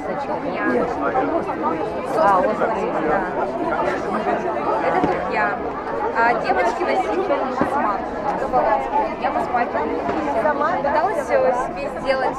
сосочка. Острый, да. Это тухья. А девочки носили масмак. Я масмак пыталась себе сделать.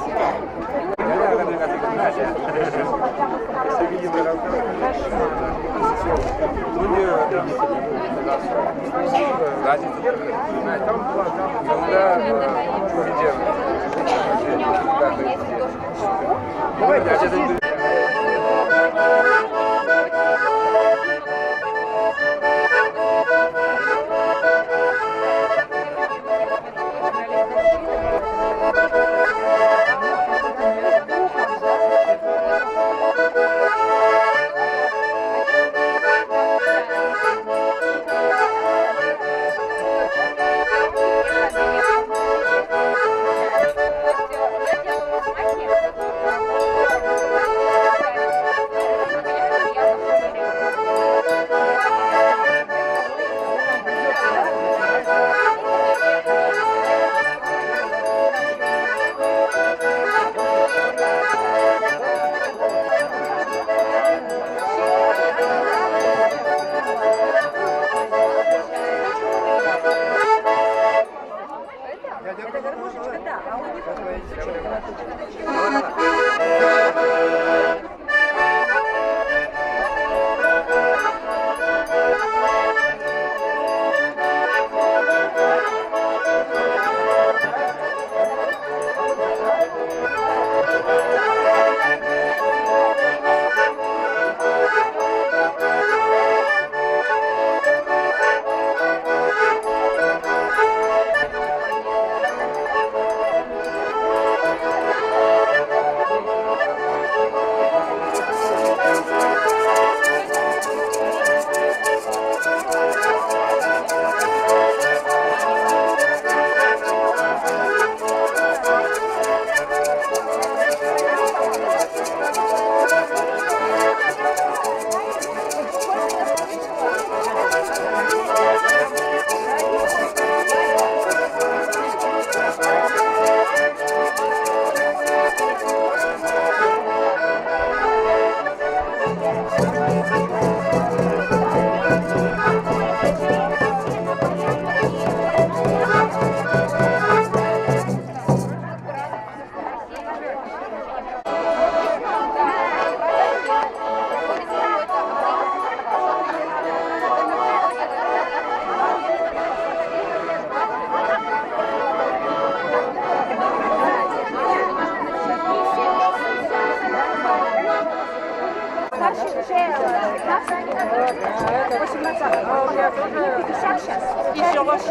Еще ваш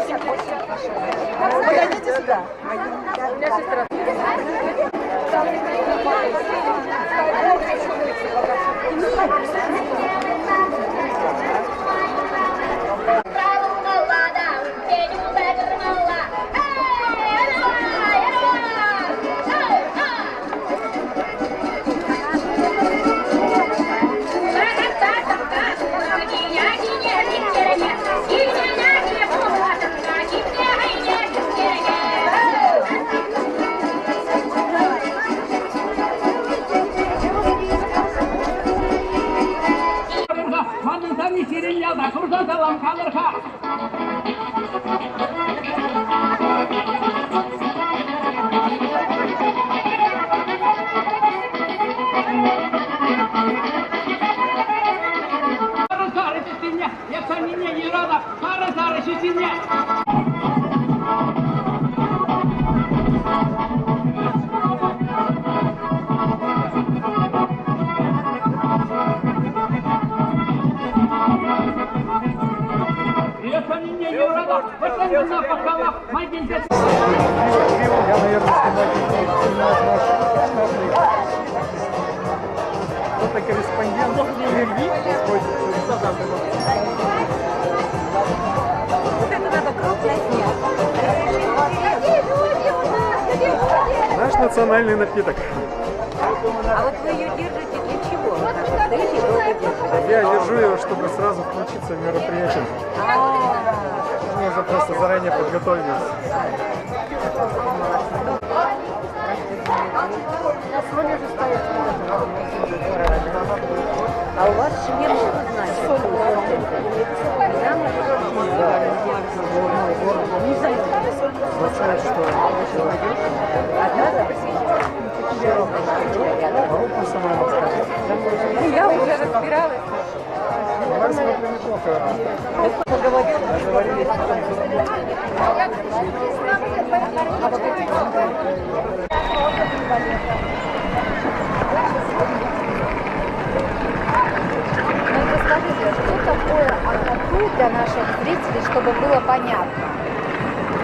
подойдите сюда. У меня сестра. Кто-то корреспондент Рельви. Вот это надо крупно снять. Наш национальный напиток. А вот вы ее держите для чего? Вот так вот стоите и долго держите. Я держу его, чтобы сразу включиться в мероприятие. Мы уже просто заранее подготовились. На соли же стоит. А у вас шлем что значит? Нам не знаю. Означает, что человек руку сама расскажет. Я уже разбиралась. Давай смотрим неплохо. Договорились потом. Расскажите, что такое Агадуй для наших зрителей, чтобы было понятно?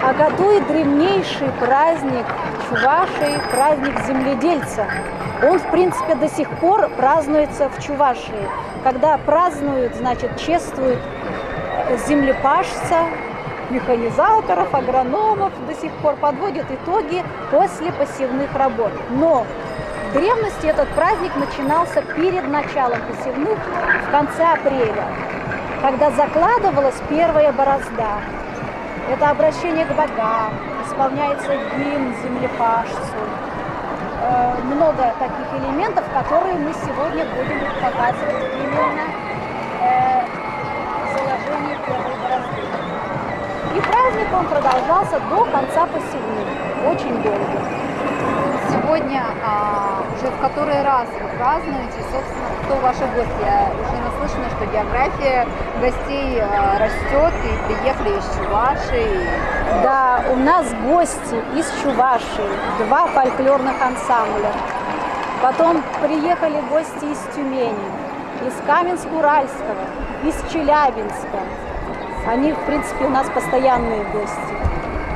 Агадуй – древнейший праздник Чувашии, праздник земледельца. Он, в принципе, до сих пор празднуется в Чувашии. Когда празднуют, значит, чествуют землепашца, механизаторов, агрономов, до сих пор подводят итоги после посевных работ. Но в древности этот праздник начинался перед началом посевных в конце апреля, когда закладывалась первая борозда. Это обращение к богам, исполняется гимн землепашцу. Много таких элементов, которые мы сегодня будем показывать именно в заложении первой борозды. И праздник он продолжался до конца посевных, очень долго. Сегодня уже в который раз вы празднуете, собственно, кто ваши гости? Я уже наслышана, что география гостей растет, и приехали из Чувашии. Да, у нас гости из Чувашии, 2 фольклорных ансамбля. Потом приехали гости из Тюмени, из Каменск-Уральского, из Челябинска. Они, в принципе, у нас постоянные гости.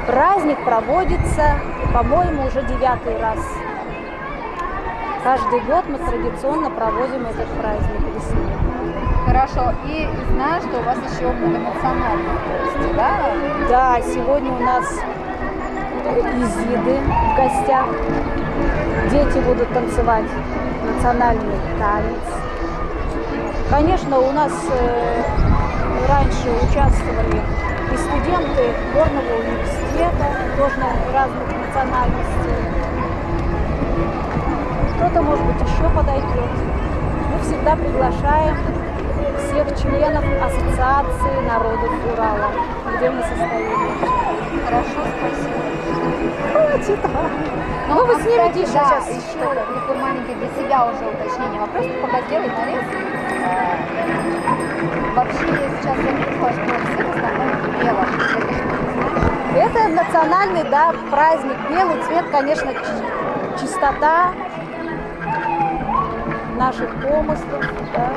Праздник проводится, по-моему, уже 9-й раз. Каждый год мы традиционно проводим этот праздник весны. Хорошо. И знаю, что у вас еще многонациональные гости, да? Да, сегодня у нас изиды в гостях. Дети будут танцевать национальный танец. Конечно, у нас раньше участвовали и студенты горного университета, тоже разных национальностей. Кто-то, может быть, еще подойдет. Мы всегда приглашаем всех членов Ассоциации народов Урала, где мы состоим. Хорошо, спасибо. Хватит. Ну, вы снимете еще да, сейчас. еще такой маленький для себя уже уточнение вопрос, пока сделать нарез. Вообще я сейчас заметила, что все в основном бело. Это национальный, да, праздник. Белый цвет, конечно, чистота наших помыслов, да.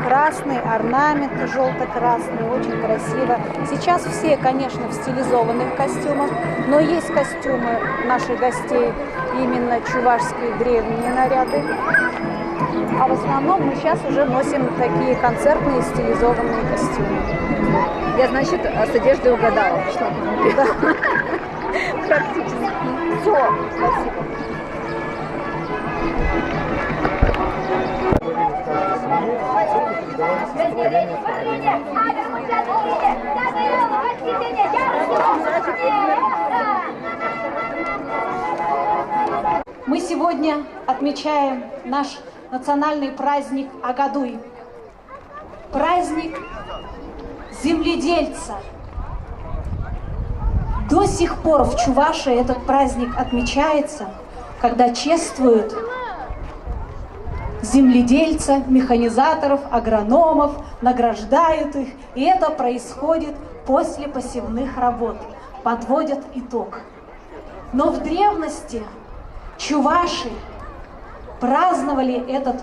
Красный орнамент, желто-красный, очень красиво. Сейчас все, конечно, в стилизованных костюмах, но есть костюмы наших гостей, именно чувашские древние наряды. А в основном мы сейчас уже носим такие концертные стилизованные костюмы. Я, значит, с одеждой угадала, что Да. практически. Все, спасибо. Мы сегодня отмечаем наш национальный праздник Агадуй. Праздник земледельца. До сих пор в Чувашии этот праздник отмечается, когда чествуют земледельца, механизаторов, агрономов, награждают их. И это происходит после посевных работ, подводят итог. Но в древности чуваши праздновали этот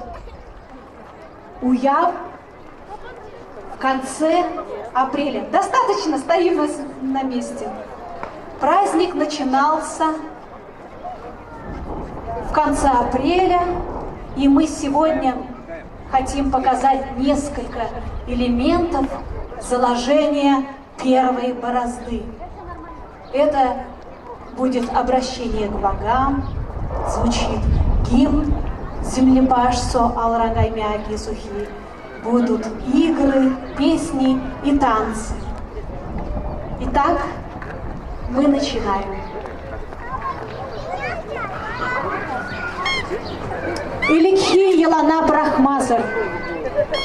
уяв в конце апреля. Достаточно, стоим на месте. Праздник начинался в конце апреля, и мы сегодня хотим показать несколько элементов заложения первой борозды. Это будет обращение к богам, звучит гимн землепашцу Алрагаймяки Сухи, будут игры, песни и танцы. Итак, мы начинаем. Иликхи елана брахмазыр,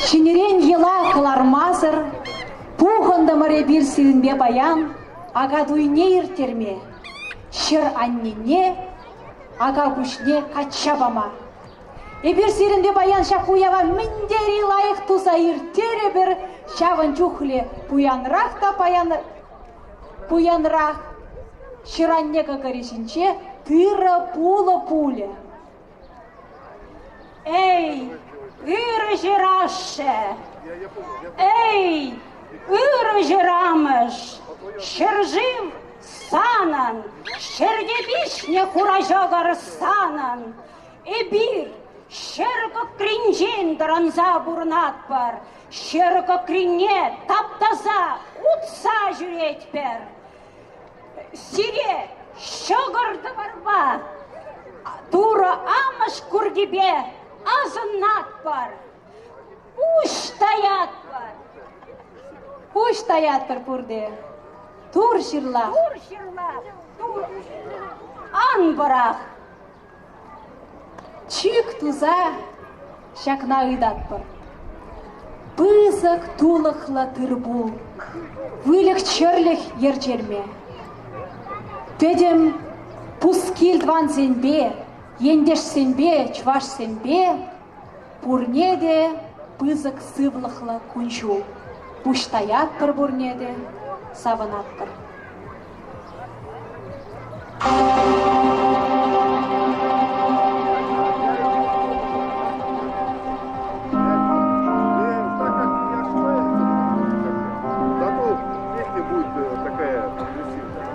шинерен ела кылармазыр, пухында маре бир сиринбе баян, ага дуйне иртерме, шыр аннене, ага бушне качабама. И бир сиринбе баян шакуява миндери лайық туза иртере бір шавын чухле пуянрах та пуянрах, шыранне кагаришинче тыра пула пуле. Эй, ыры жыраше! Эй, ыры жырамыш! Шыржым санан, шырдебишне хуражогар санан. Эбир, шырко кринжен дранза бурнатпар, шырко крине таптаза утса жүретпер. Сире, шогырды барба, тура амыш кургибе, азынат бар, уш таят бар пурде, тур шырла, ан барах, чик туза шакна ыдат бар, пызык тулықла тырбул, вылық чырлық ерчерме, тедем пускил дван сенбе, ендеш сенбе, чваш сенбе, пурнеде пызык сывлықла кунчу. Пуштаят пыр бурнеде, савынат пыр. Зато песня будет такая агрессивная.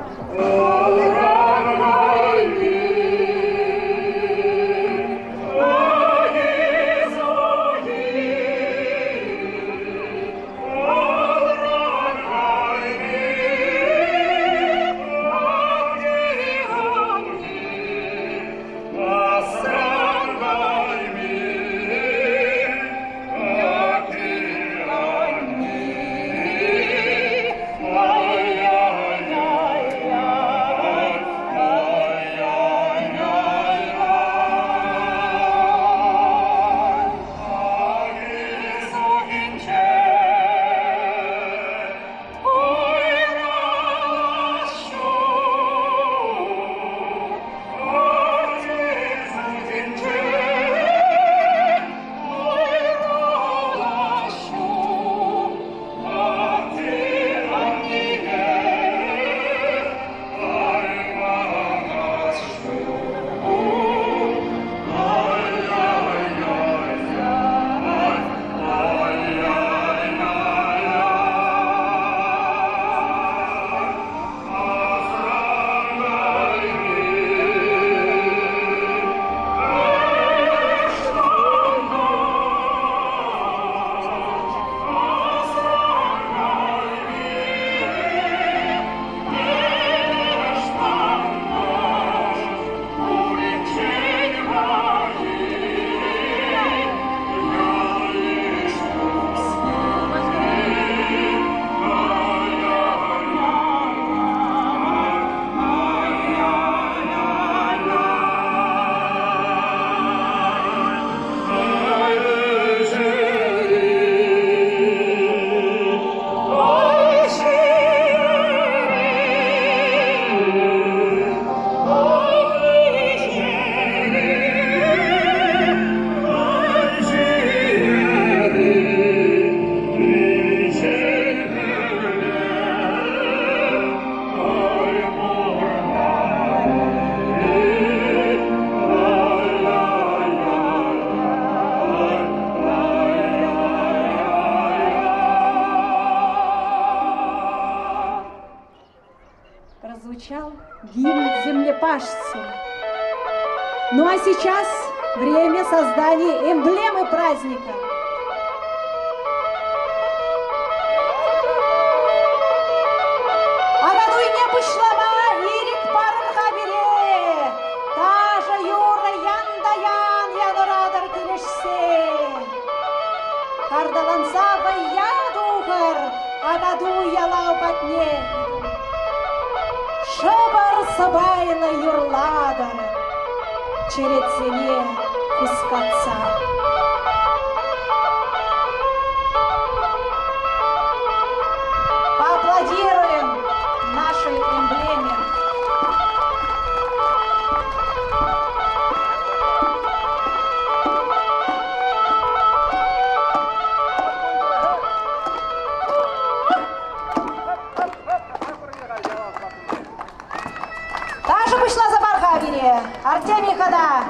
Прозвучал гимн землепашцу. Ну а сейчас время создания эмблемы праздника. Агадуй не пышлама, ирик парырға бере, тажа юры яндаян ядырадыр келешсе. Кардаланса баядуғыр, агадуй ялау батне. Шыбыр сыбайлы юрладыр, черетсене пускаться. Поаплодируем нашей эмблеме. Также вышла за Бархавине. Артемий хода.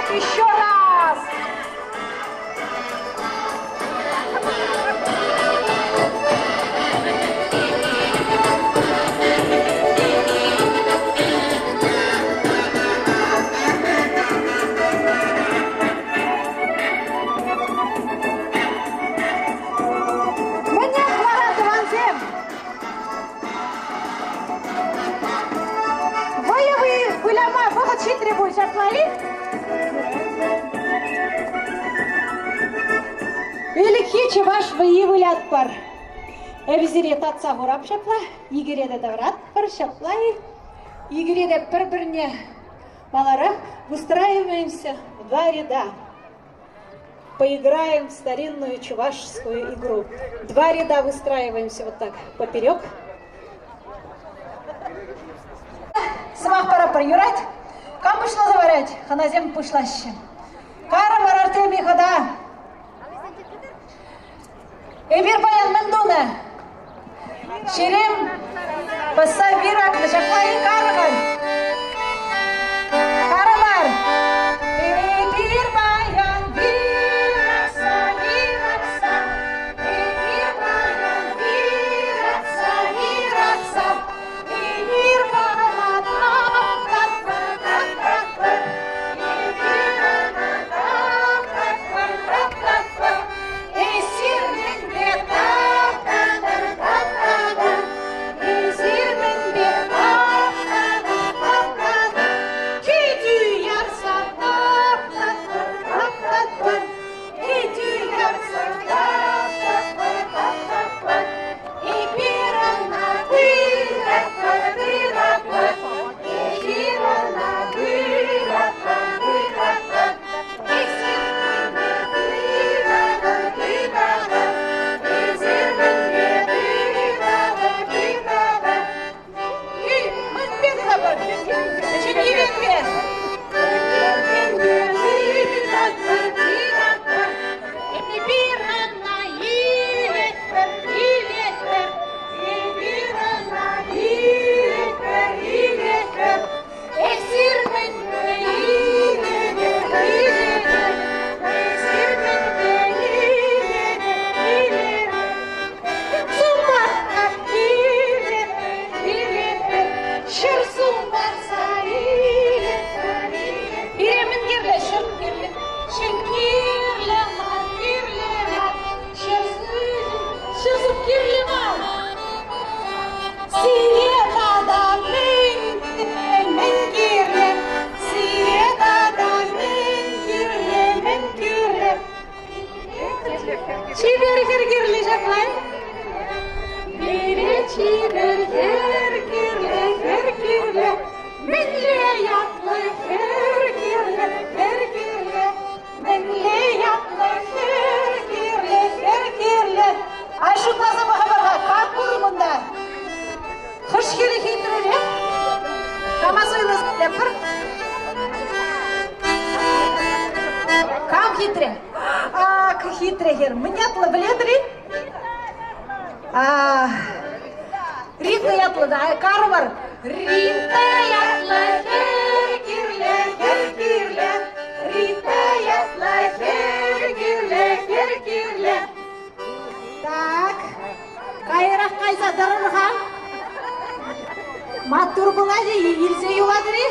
Еще раз! Мне хвалят Иванцем! Вы выляма, вы очень требуете отвалить? Великий чеваш выявлят пар. Эвзирет отца гурап шапла, игереде даврат пар шапла и игереде пар-бірне малара. Выстраиваемся в 2 ряда. Поиграем в старинную чувашскую игру. 2 ряда выстраиваемся вот так поперек. Самах пора проюрать. Кам пошла заварять? Ханазем пушлаще. Кара марартеми хода. Эмир баян мендуна. Шерем пасавирак лешаклай карамар. Карамар. Эмир баян виракса, виракса. Эмир баян виракса, виракса. Эмир баян так-так-так-так-так. Эмир баян так-так-так-так-так. Esir min be кирлемал. Сиретада мен кирле, сиретада мен кирле. Чибер кирле жаплай. Бире чибер кирле. Менле ятлы кирле. Менле ятлы кирле. Айшу таза махабарға как бұрымында? Хош келе хитреле. Камаз ойлас лепір. Кам хитре? Ак хитре хер. Мынятлы біледірі? Ритна ятлы да, кары бар. Ритна ятлы кирле. Ритна ятлы кирле. Так, кайрақ қайса дырырға. Матур бұлады, елсе юладыры.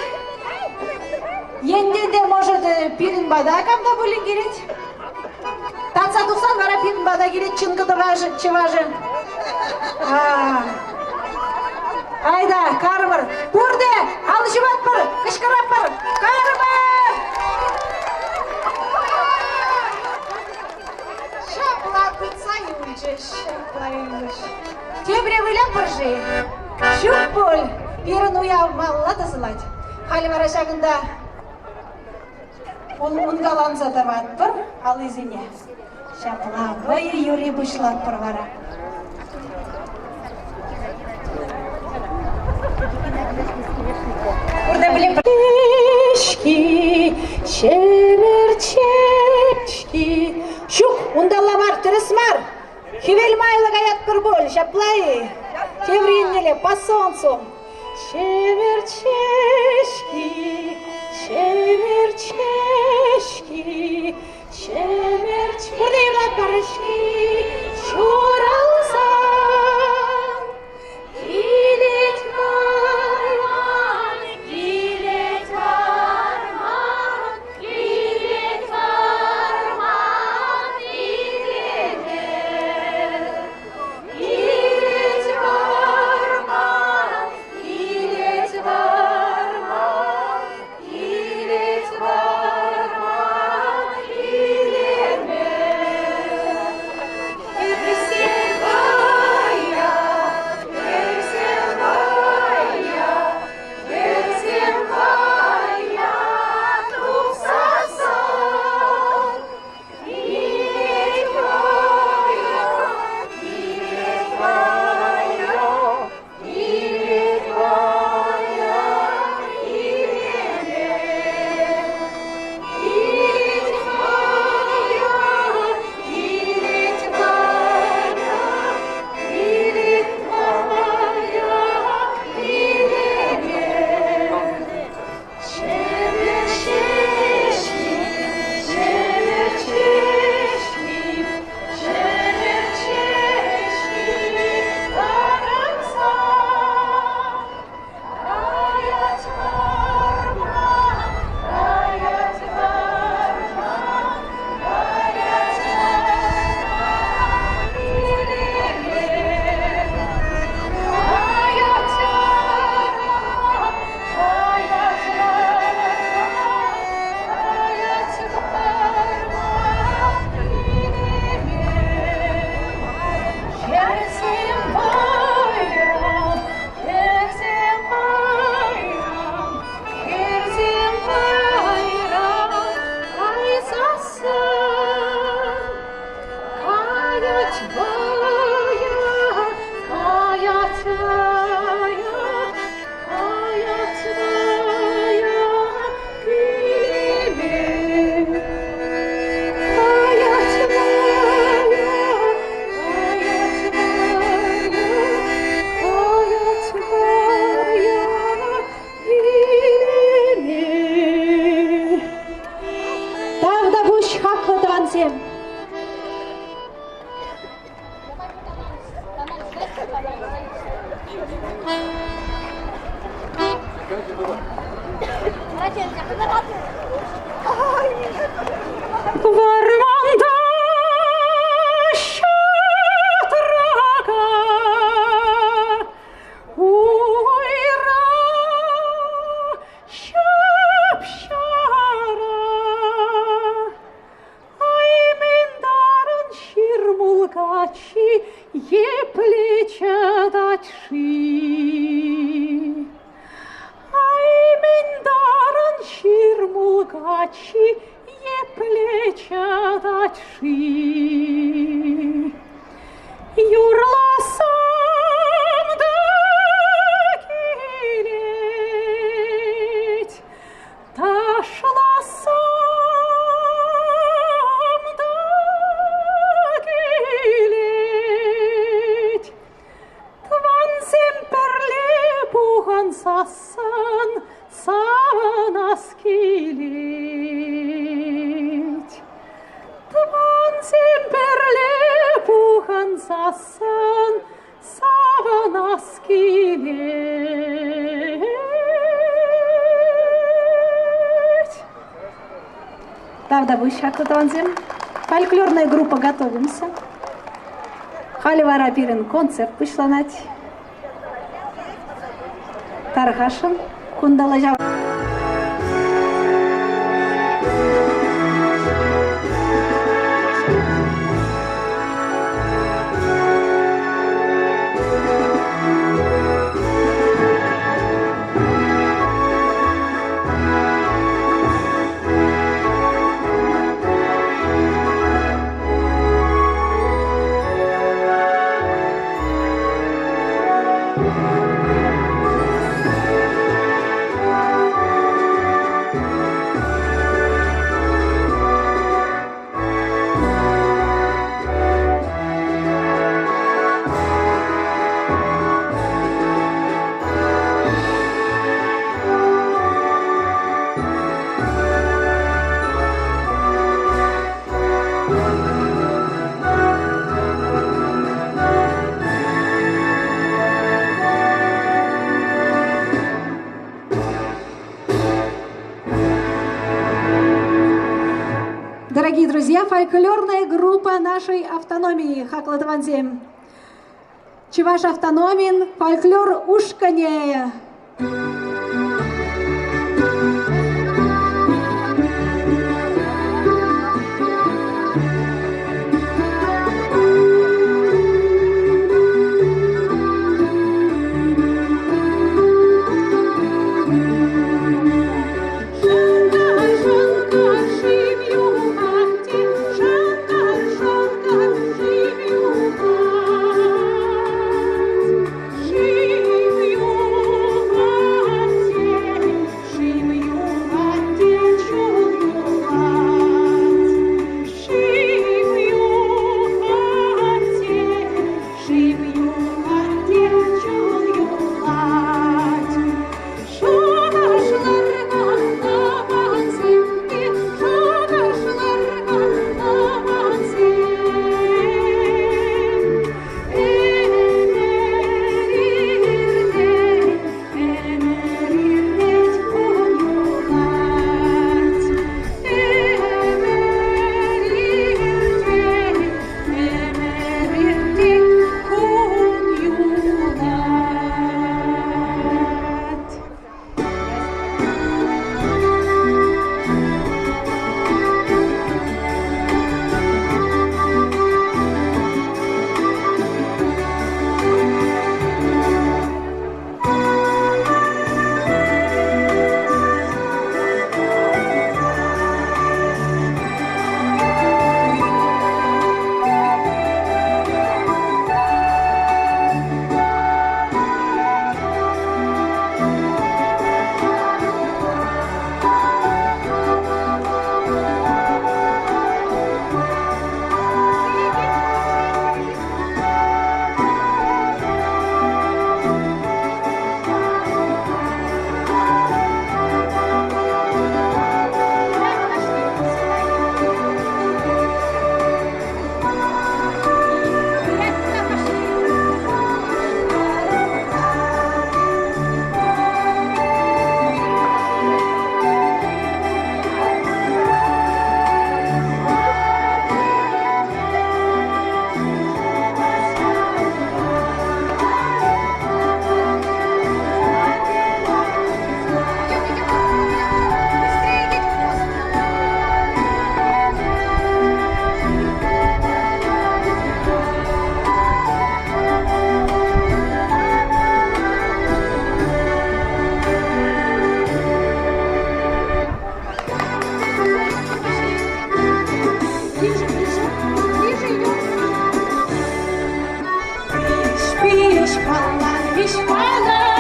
Енді де, может, пирин бада камда болин керет. Танса тұқсан бара пирин бада керет, чынғыды чыважы. Айда, кары бар. Бұрды, алышы бат бар, кышқырап бар. Кары бар! Шаплатыца юльчыш. Тебре вылям бұржы. Шук бол, пирин уяв малла тасылать. Халі бара шағында ұнғаланса табат бір, ал изіне. Шапла бойы юри бұшылат бір бара. Burada bilin. Çeşki, çemerçeşki. Şuk, undalla var, tırısmar. Hivel maylı gayat bir bol, şaplayı. Çevrinle, pas sonsu. Çemerçeşki, Burada evlat barışki, şuralsan. Gilet varman, gilet varman, gilet varman, gilet varman, gilet varman, gilet varman, gilet Varmanda şatraga зассан, савана скилить. Твансен перлепухан зассан, савана скилить. Тавда бушак тутанзим. Фольклорная группа готовимся. Халивара Пирин концерт пушланать. Тархашин кундалажа. Дорогие друзья, фольклорная группа нашей автономии Хаклатванзе. Чуваш автономин, фольклор ушкане. Sana pişmeler,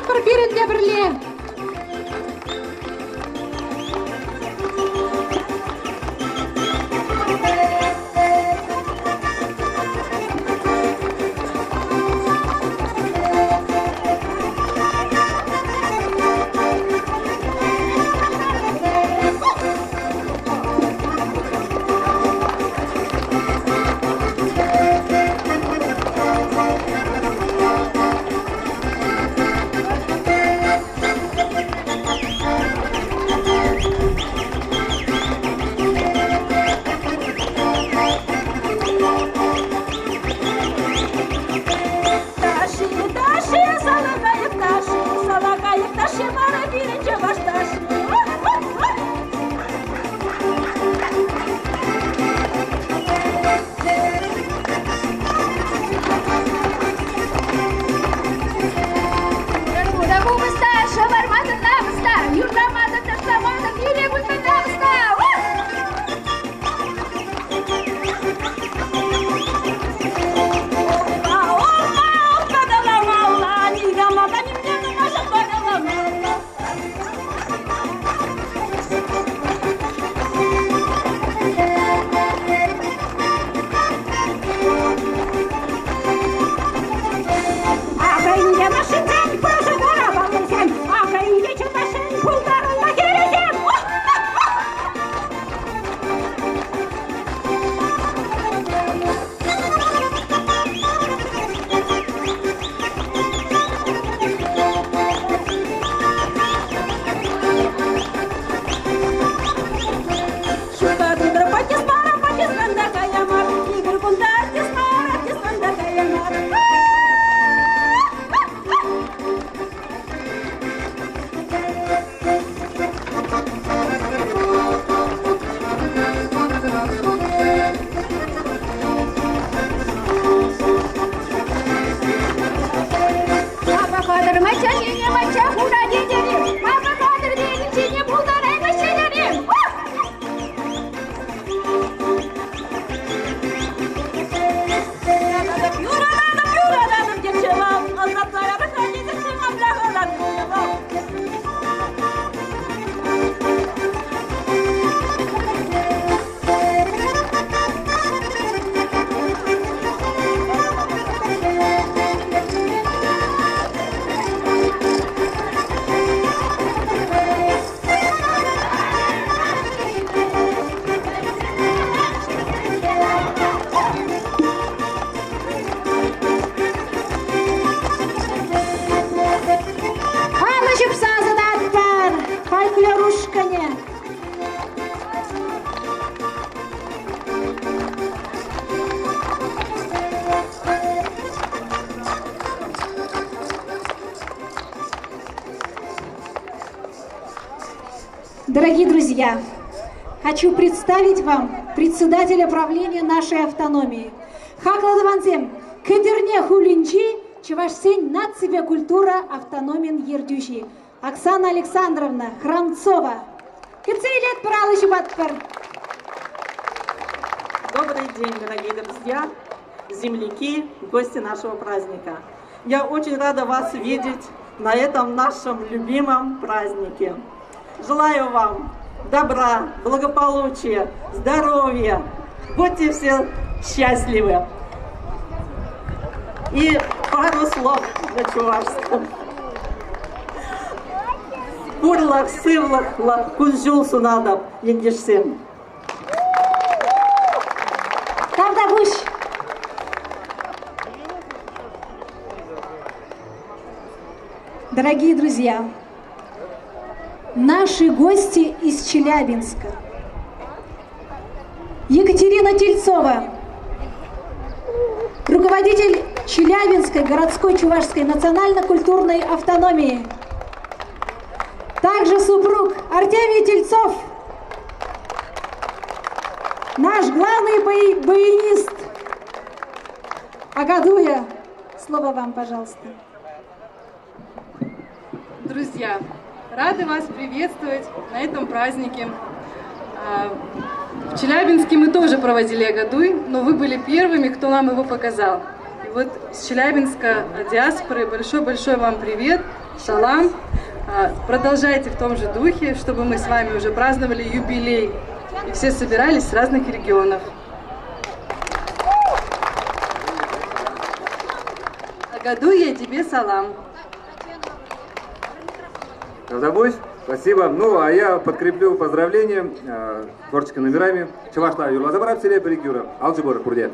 Парпирен для Берле. Дорогие друзья, хочу представить вам председателя правления нашей автономии. Хакладывансем, Кедерне Хулинчи, Чевашсень нация культура автономен Ердюши. Оксана Александровна Храмцова. Кецейлет Паралышибатпар. Добрый день, дорогие друзья, земляки, гости нашего праздника. Я очень рада вас видеть на этом нашем любимом празднике. Желаю вам добра, благополучия, здоровья. Будьте все счастливы. И пару слов на чувашском. Курлах, сывлах, кунжул сунадап, ендишсен. Тогда буш. Дорогие друзья, наши гости из Челябинска. Екатерина Тельцова, руководитель Челябинской городской чувашской национально-культурной автономии. Также супруг Артемий Тельцов, наш главный баянист. Агадуя, слово вам, пожалуйста. Друзья, рады вас приветствовать на этом празднике. В Челябинске мы тоже проводили Агадуй, но вы были первыми, кто нам его показал. И вот с Челябинска диаспоры большой-большой вам привет. Шалам. Продолжайте в том же духе, чтобы мы с вами уже праздновали юбилей. И все собирались с разных регионов. Агаду я тебе салам. Забудь. Спасибо. Ну, а я подкреплю поздравлением творческими номерами. Чавашла Юрла Забараб Селе Перекюра. Алджибора Курде.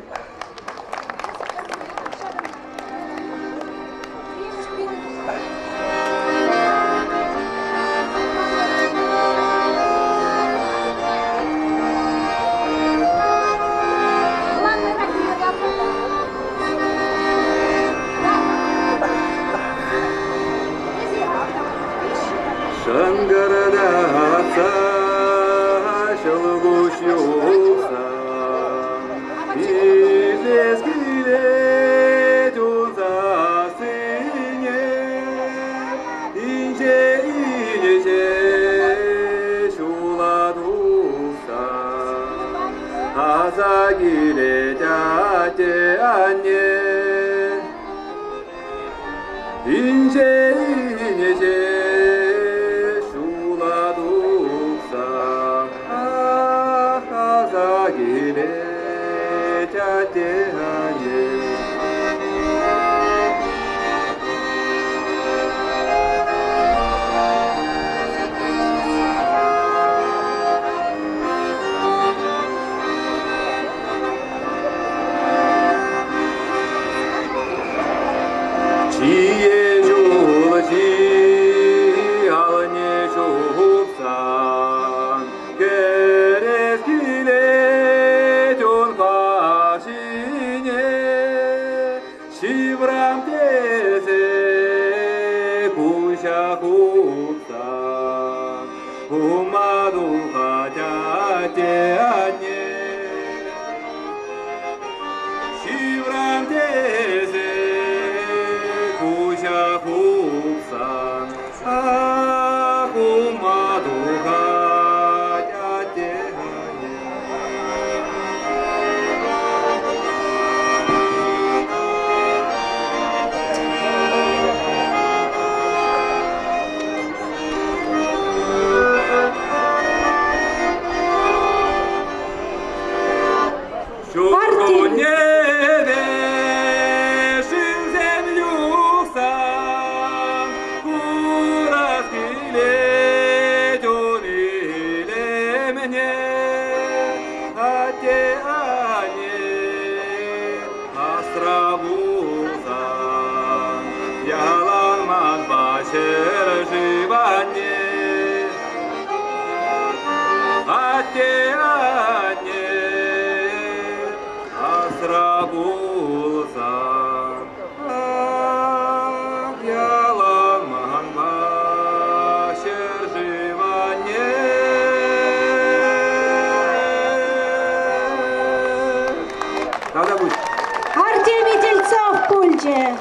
Артемий Дельцов Пульче.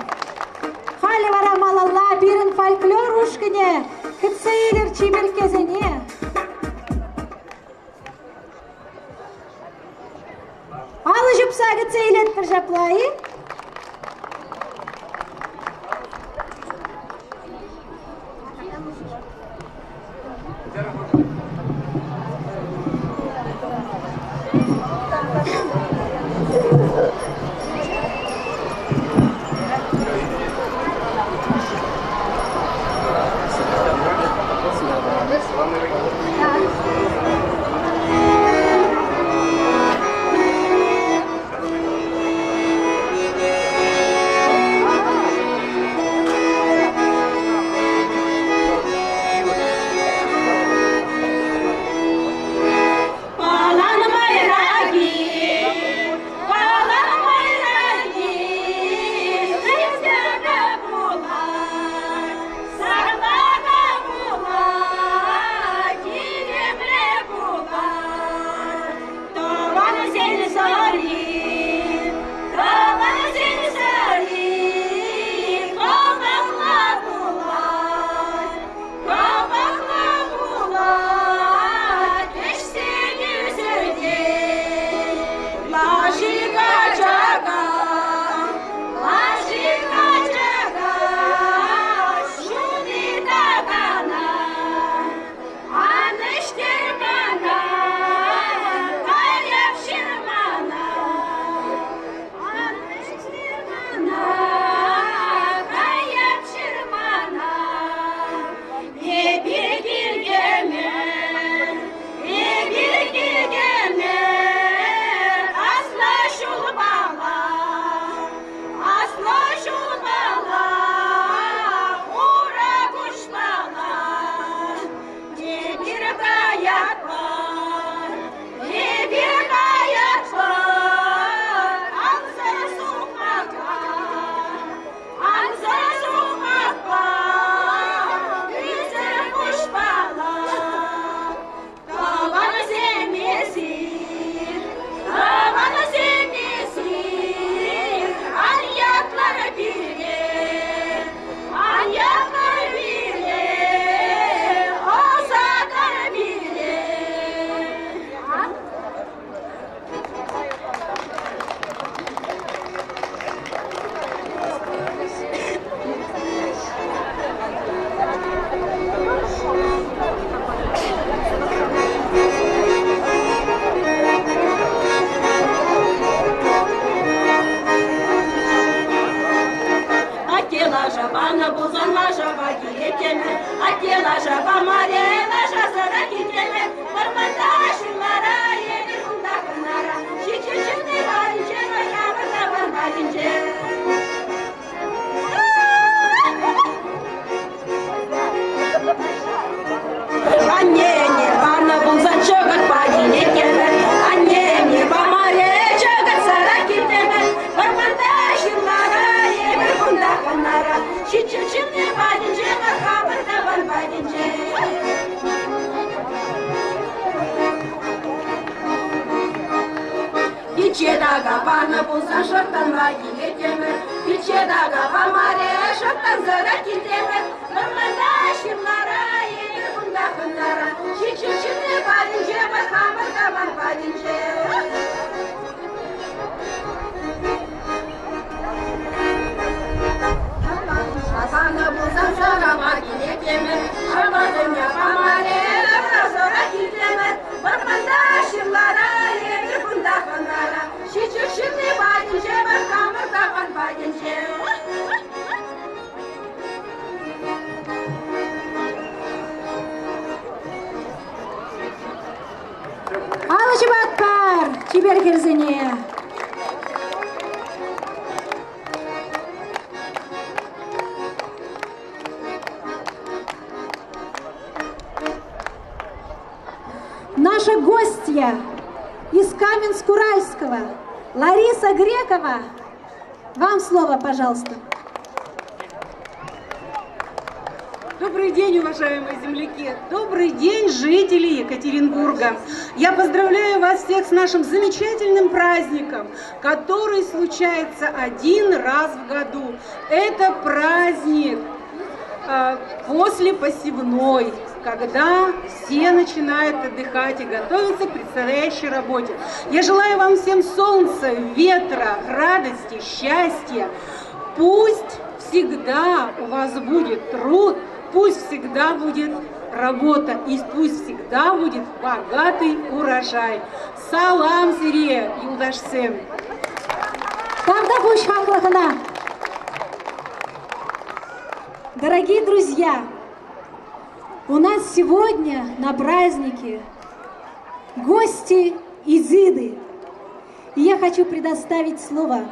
Хали вара малалла бирин фольклор ушкине. Кыцейлер чиберкезене. Алы жупса кыцейлет бір жаплайы. daga bana bulsan şoktan vakile kemer Biçe daga bamare şoktan zara kiltemer Mırmında şımlara yedi bunda kındara Şiçu çıtı badince bakamır kaman badince Bana bulsan şoka vakile kemer Şamadın ya bamare zara kiltemer Mırmında şımlara yedi bunda kındara Şiçu çıtı badince bakamır kaman badince Аллачы баттар, чибер керзіне. Наша гостья из Каменск-Уральского, Лариса Грекова. Вам слово, пожалуйста. Добрый день, уважаемые земляки! Добрый день, жители Екатеринбурга! Я поздравляю вас всех с нашим замечательным праздником, который случается один раз в году. Это праздник после посевной, когда все начинают отдыхать и готовятся к предстоящей работе. Я желаю вам всем солнца, ветра, радости, счастья. Пусть всегда у вас будет труд, пусть всегда будет работа, и пусть всегда будет богатый урожай. Салам сире, юлдашсем. Дорогие друзья, у нас сегодня на празднике гости Изиды. И я хочу предоставить слово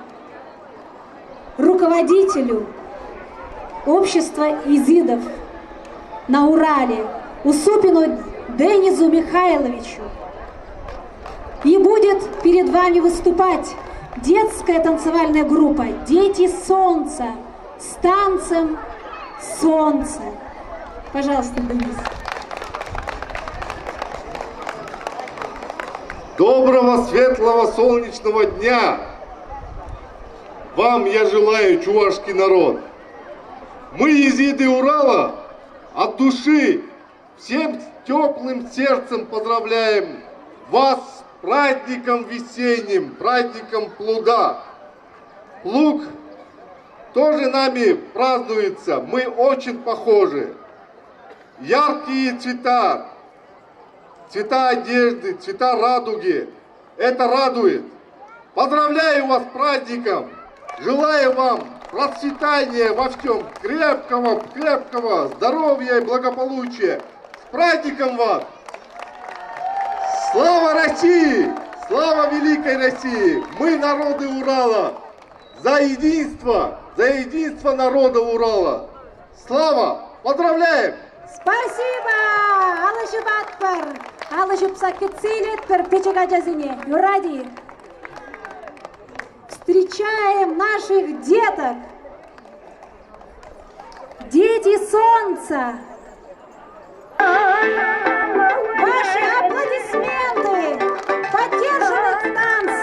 руководителю общества Изидов на Урале, Усупину Денису Михайловичу. И будет перед вами выступать детская танцевальная группа «Дети солнца» с танцем «Солнце». Пожалуйста, Денис. Доброго, светлого, солнечного дня! Вам я желаю, чувашский народ! Мы, Изиды Урала, от души, всем теплым сердцем поздравляем вас с праздником весенним, праздником плуга. Плуг тоже нами празднуется, мы очень похожи. Яркие цвета, цвета одежды, цвета радуги, это радует. Поздравляю вас с праздником, желаю вам процветания во всем, крепкого здоровья и благополучия. С праздником вас! Слава России! Слава великой России! Мы, народы Урала, за единство народа Урала. Слава! Поздравляем! Спасибо! Аллачы баттар! Аллачы псакецилет перпечега жазине. Юради! Встречаем наших деток! Дети солнца! Ваши аплодисменты поддерживают танцы!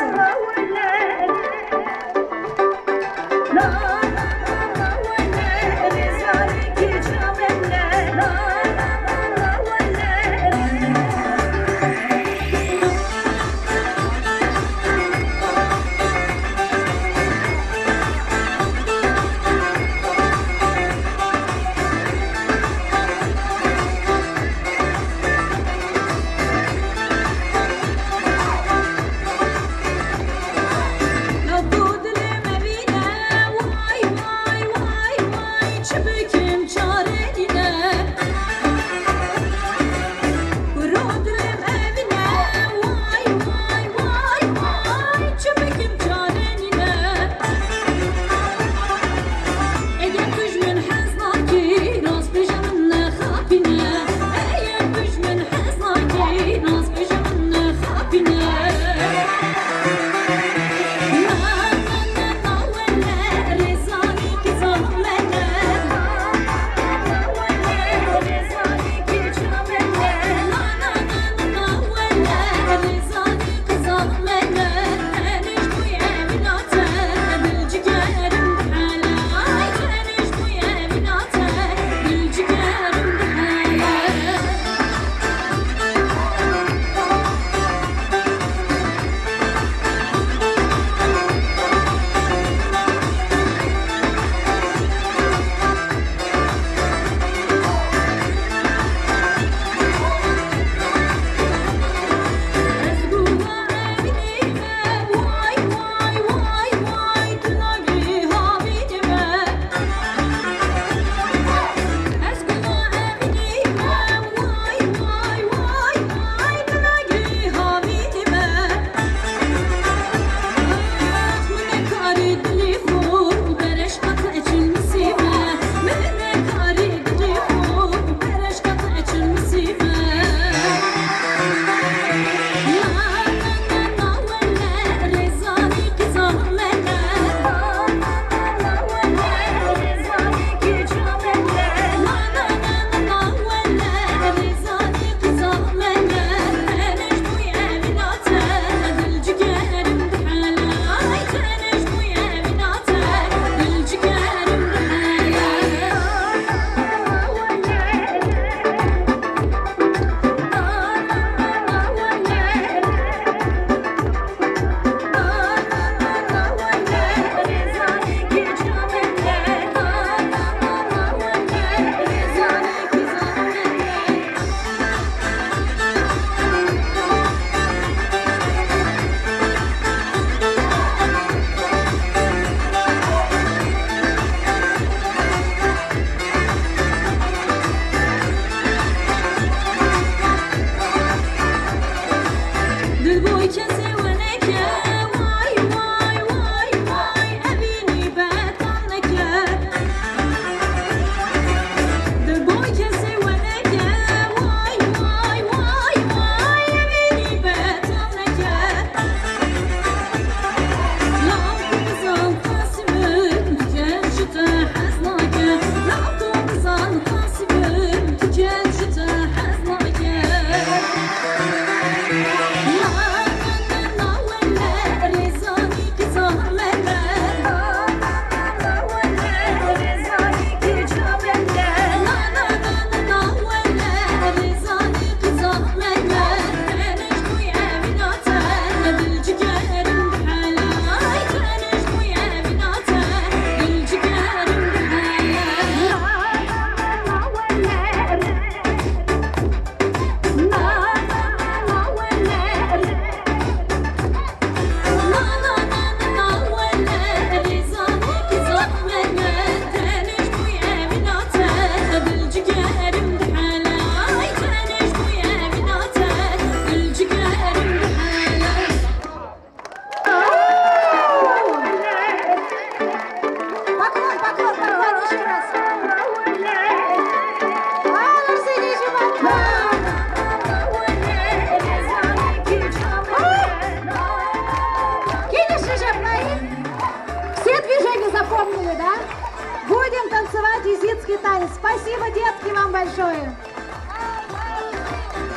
киргизский танец. Спасибо, детки, вам большое.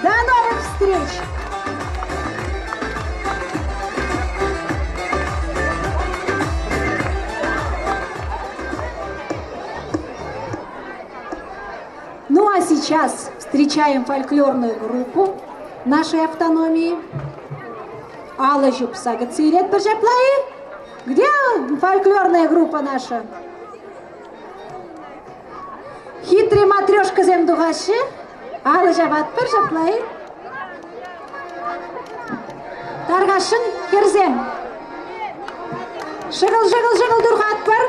До новых встреч! Ну а сейчас встречаем фольклорную группу нашей автономии. Алла Жупсага Цирет Бажаплаи. Где фольклорная группа наша? Хитрый матрешка Земдугаши. Алла Жабат Бажаплаи. Таргашин Херзем. Жығыл дұрғат бар.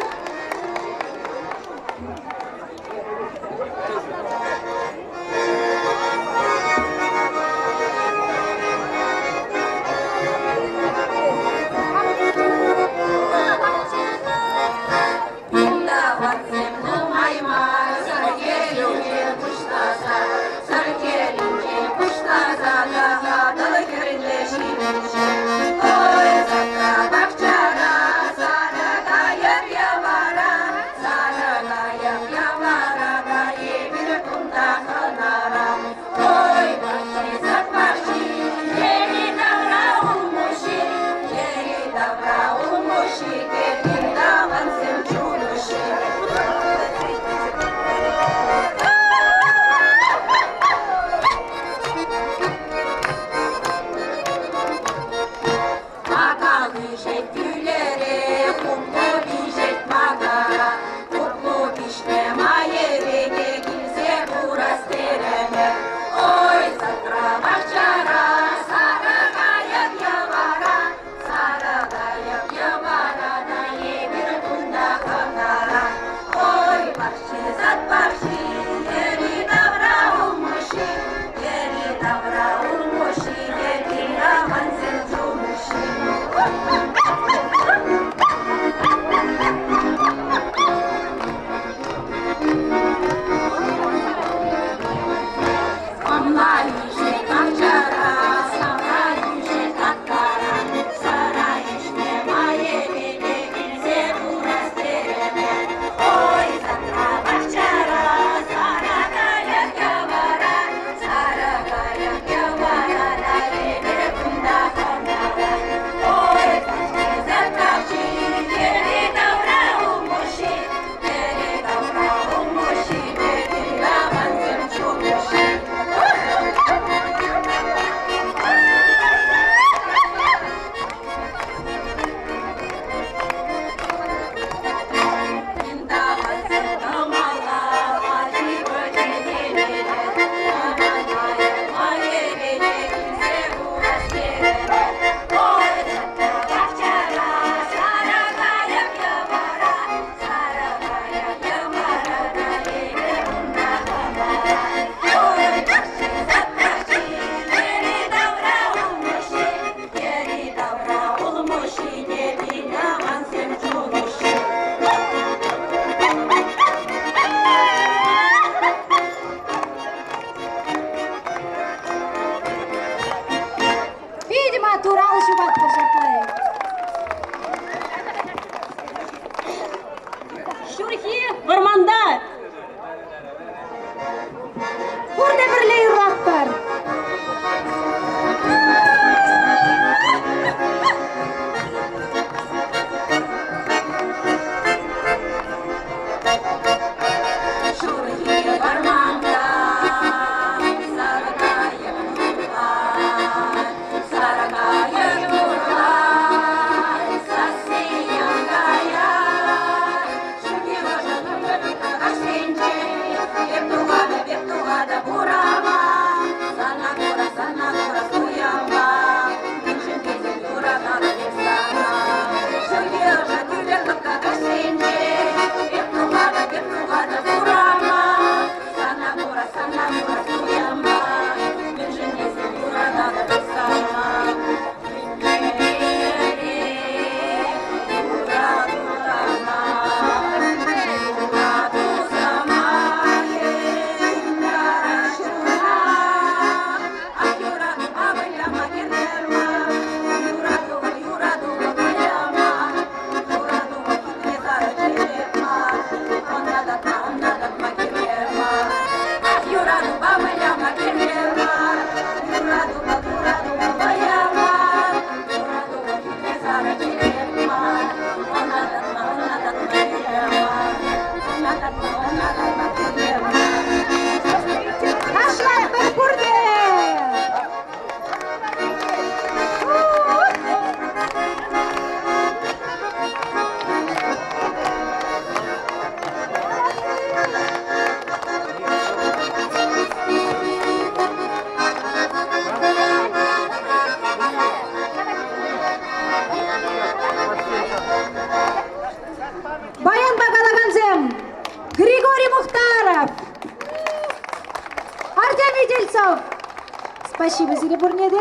Спасибо, Зелебурнеде.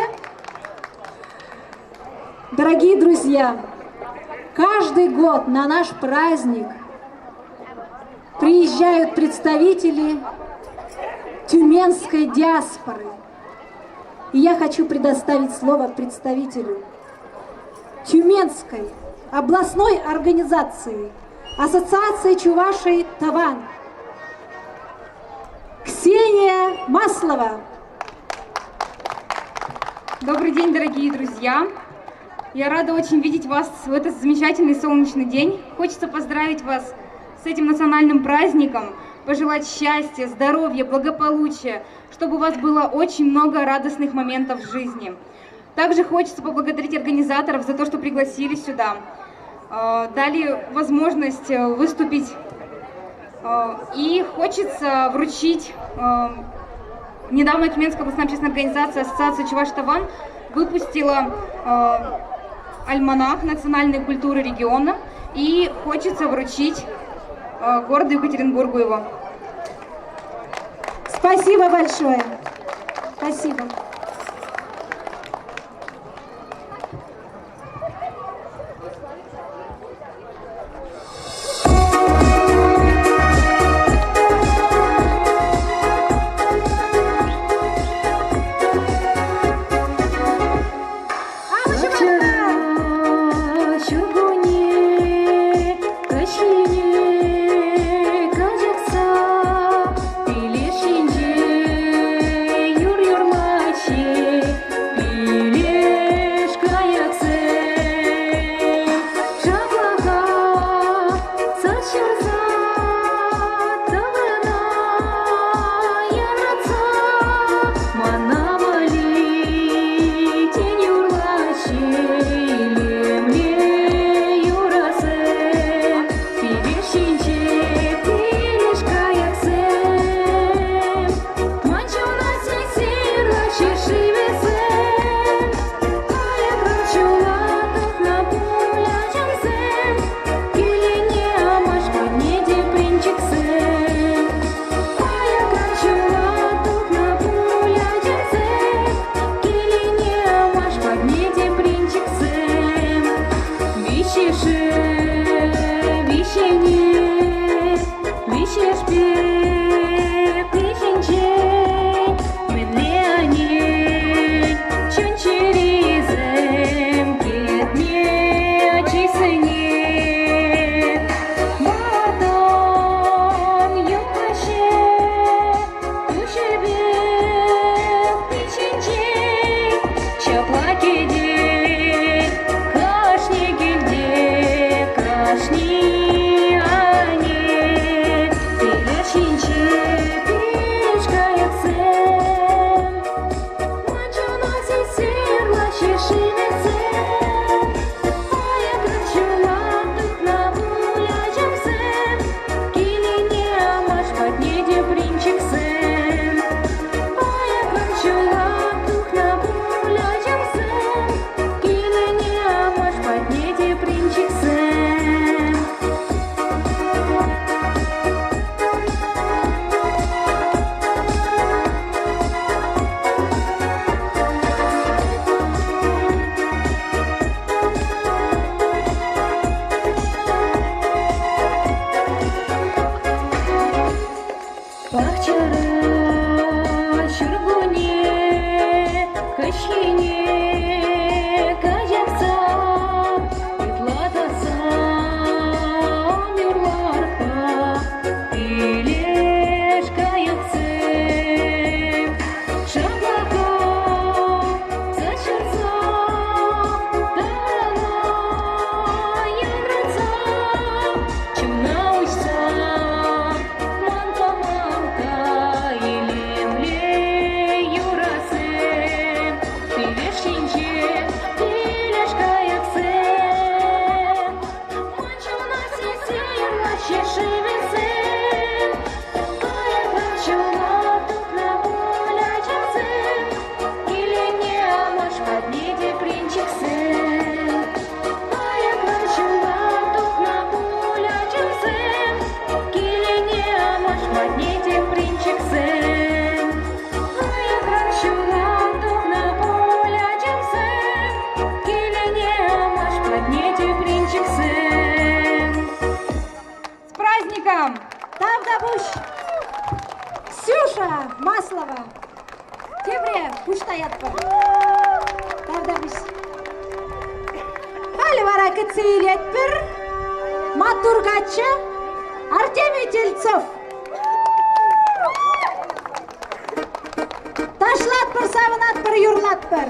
Дорогие друзья, каждый год на наш праздник приезжают представители тюменской диаспоры. И я хочу предоставить слово представителю Тюменской областной организации Ассоциации Чувашей Таван Ксения Маслова. Добрый день, дорогие друзья! Я рада очень видеть вас в этот замечательный солнечный день. Хочется поздравить вас с этим национальным праздником, пожелать счастья, здоровья, благополучия, чтобы у вас было очень много радостных моментов в жизни. Также хочется поблагодарить организаторов за то, что пригласили сюда, дали возможность выступить. И хочется вручить, недавно Тюменская областная общественная организация Ассоциация Чувашей Таван выпустила альманах национальной культуры региона, и хочется вручить городу Екатеринбургу его. Спасибо большое. Спасибо. Кашни, они, ты Куштаятпыр. Тардамыш. Хальвара Кацилетпыр. Матургачы Артемий Тельцов. Ташлатпыр, савынатпыр, юрлатпыр.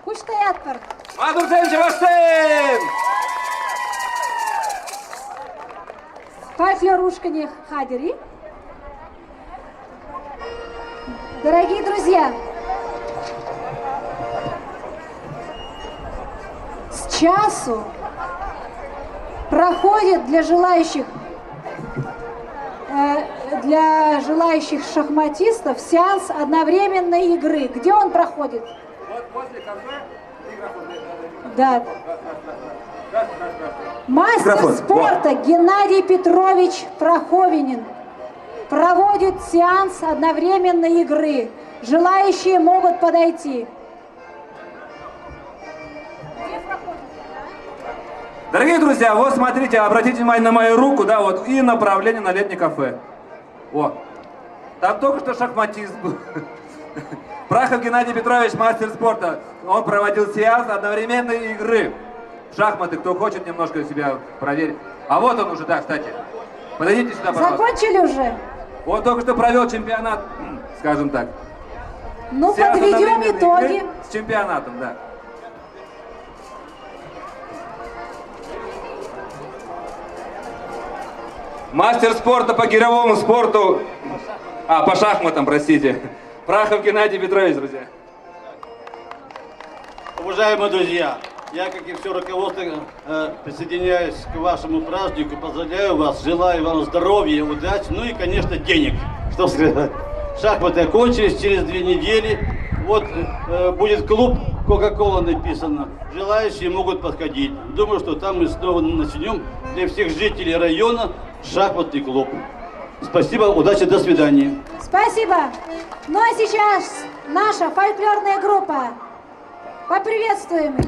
Куштаятпыр. Мадурсен Чеваштен! Кайфлерушкане хадери. Дорогие друзья, с часу проходит для желающих шахматистов сеанс одновременной игры. Где он проходит? Вот после кафе микрофон. Да. Мастер спорта Геннадий Петрович Проховинин проводит сеанс одновременной игры. Желающие могут подойти. Дорогие друзья, вот смотрите, обратите внимание на мою руку, да, вот, и направление на летнее кафе. О, там только что шахматист был. Прахов Геннадий Петрович, мастер спорта. Он проводил сеанс одновременной игры. Шахматы, кто хочет немножко себя проверить. А вот он уже, да, кстати. Подойдите сюда, пожалуйста. Закончили уже? Он только что провел чемпионат, скажем так. Ну, сеанс подведем итоги. с чемпионатом, да. Мастер спорта по гиревому спорту. По шахматам, простите. Прахов Геннадий Петрович, друзья. Уважаемые друзья, я, как и все руководство, присоединяюсь к вашему празднику, поздравляю вас, желаю вам здоровья, удачи, ну и, конечно, денег. Что сказать, шахматы окончились, через 2 недели, вот будет клуб Кока-Кола написано, желающие могут подходить. Думаю, что там мы снова начнем для всех жителей района шахматный клуб. Спасибо, удачи, до свидания. Спасибо. Ну а сейчас наша фольклорная группа. Поприветствуем их.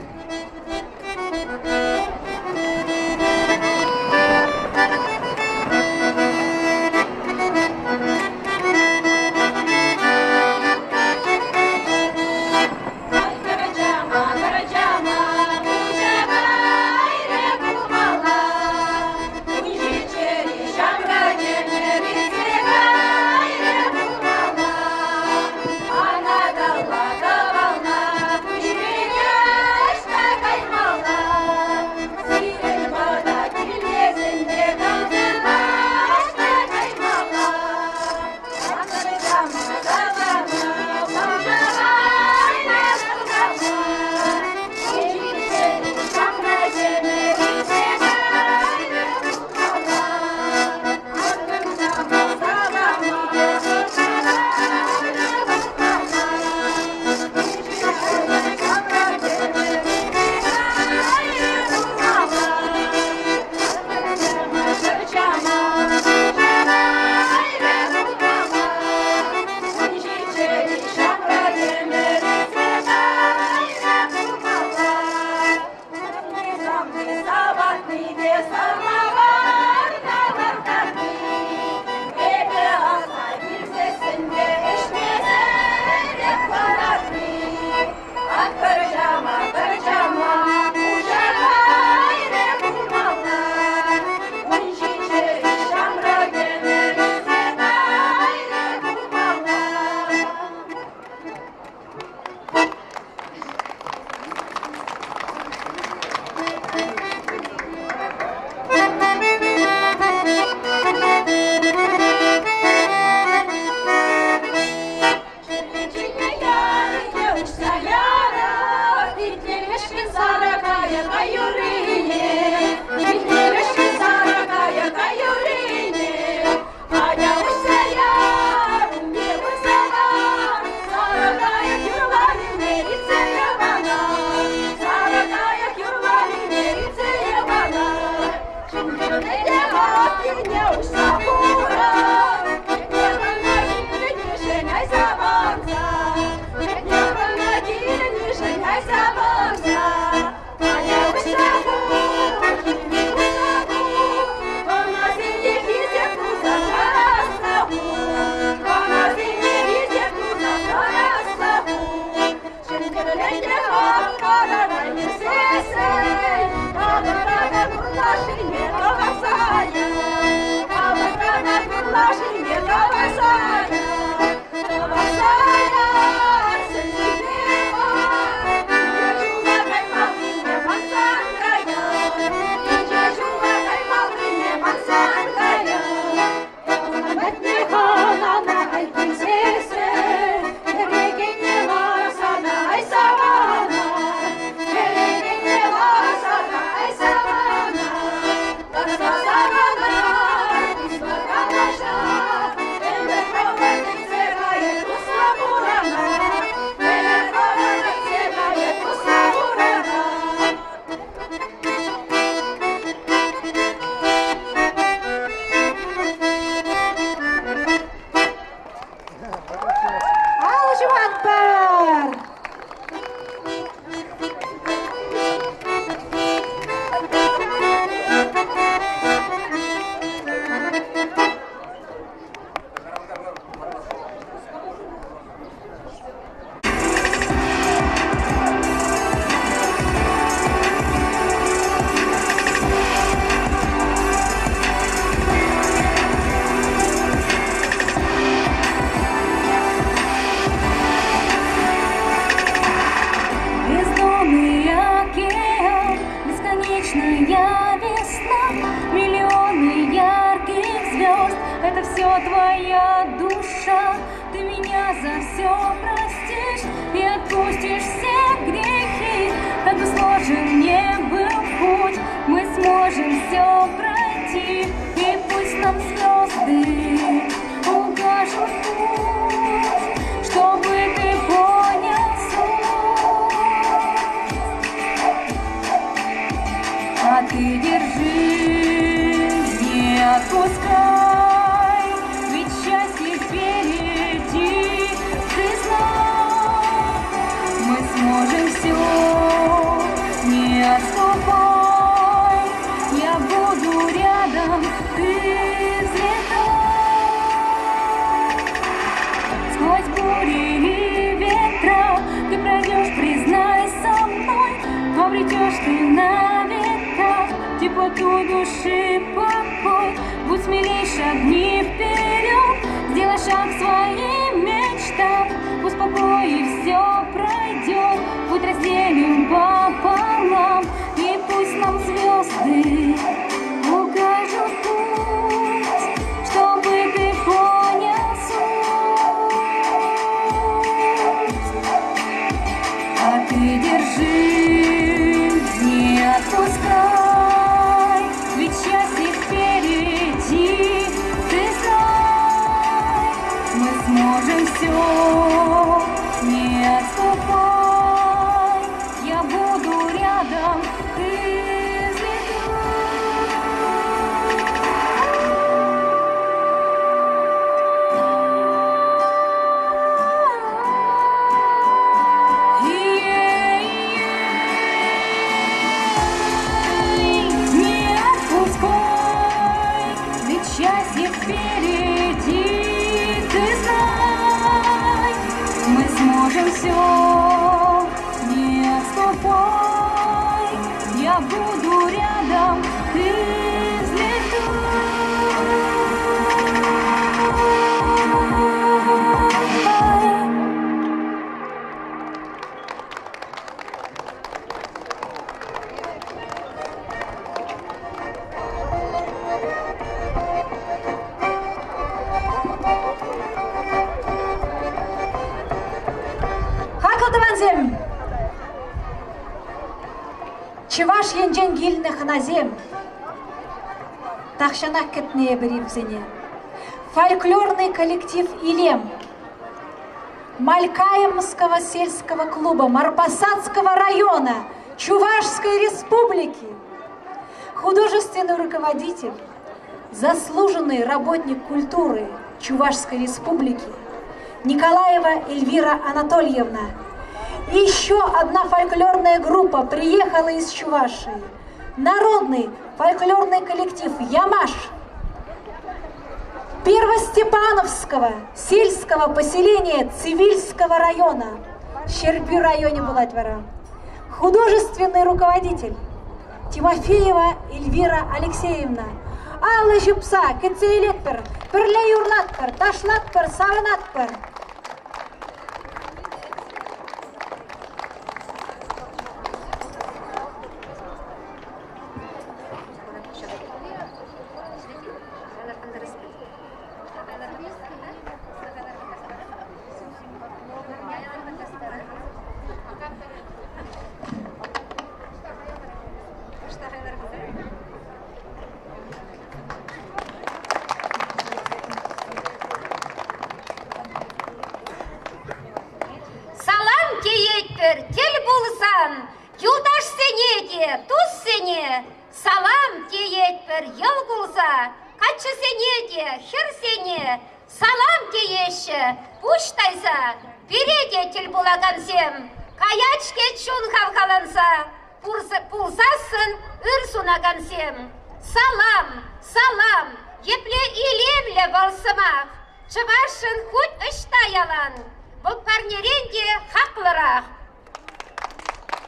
Слава твоя душа, ты меня за все простишь и отпустишь все грехи. Как бы сложен не был путь, мы сможем все пройти, и пусть нам звезды укажут путь, чтобы ты понял суть. А ты держи, не отпускай, ведь счастье впереди, ты знай, мы сможем все, не отступай, я буду рядом, ты взлетай. Сквозь бури и ветра ты пройдешь, признай со мной, обретешь ты на века теплоту души, покой. Будь смелей, шагни вперед, сделай шаг к своим мечтам. Пусть покой и все пройдет, путь разделим пополам, и пусть нам звезды укажут путь, чтобы ты понял суть. А ты держи, не отпускай, ведь счастье впереди, ты знай, мы сможем все, не отступай, я буду рядом, ты не отпускай, ведь счастье впереди, ты знай, мы сможем все, не отступай, я буду рядом, ты взлетай. Хакылтыванзем, Чуваш енжен гильны ханазем, Тахшанах кетнее беримзене, фольклорный коллектив «Илем», Малькаемского сельского клуба Марпасадского района Чувашской республики, художественный руководитель, заслуженный работник культуры Чувашской республики Николаева Эльвира Анатольевна. И еще одна фольклорная группа приехала из Чувашии. Народный фольклорный коллектив «Ямаш» Первостепановского сельского поселения Цивильского района. Щерпи районе Булатвара. Художественный руководитель Тимофеева Эльвира Алексеевна. Аллы жупса, кецейлетпер, перле юрлатпер, ташлатпер, саванатпер. Тел булсан, юлдаш сенеде, туз сене, салам тиетпер, ел булса, качы сенеде, хер сене, салам тиеші, пуштайса, переде тел булагансем, каячке чун хавхаланса, пулсасын үр сунагансем. Салам, салам, епле илемле болсымақ, чывашын хут ыштаялан, бұл парнеренде хақлырақ.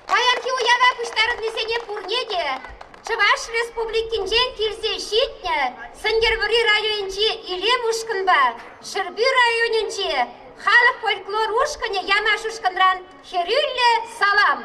Паянки уява пуштарын несене пурнеде, Чуваш республикинжен кирсе шитне, Сангербури районче илем ушкынба, Шырбы районче халық фольклор ушкыне Ямаш ушкынран херюлле салам.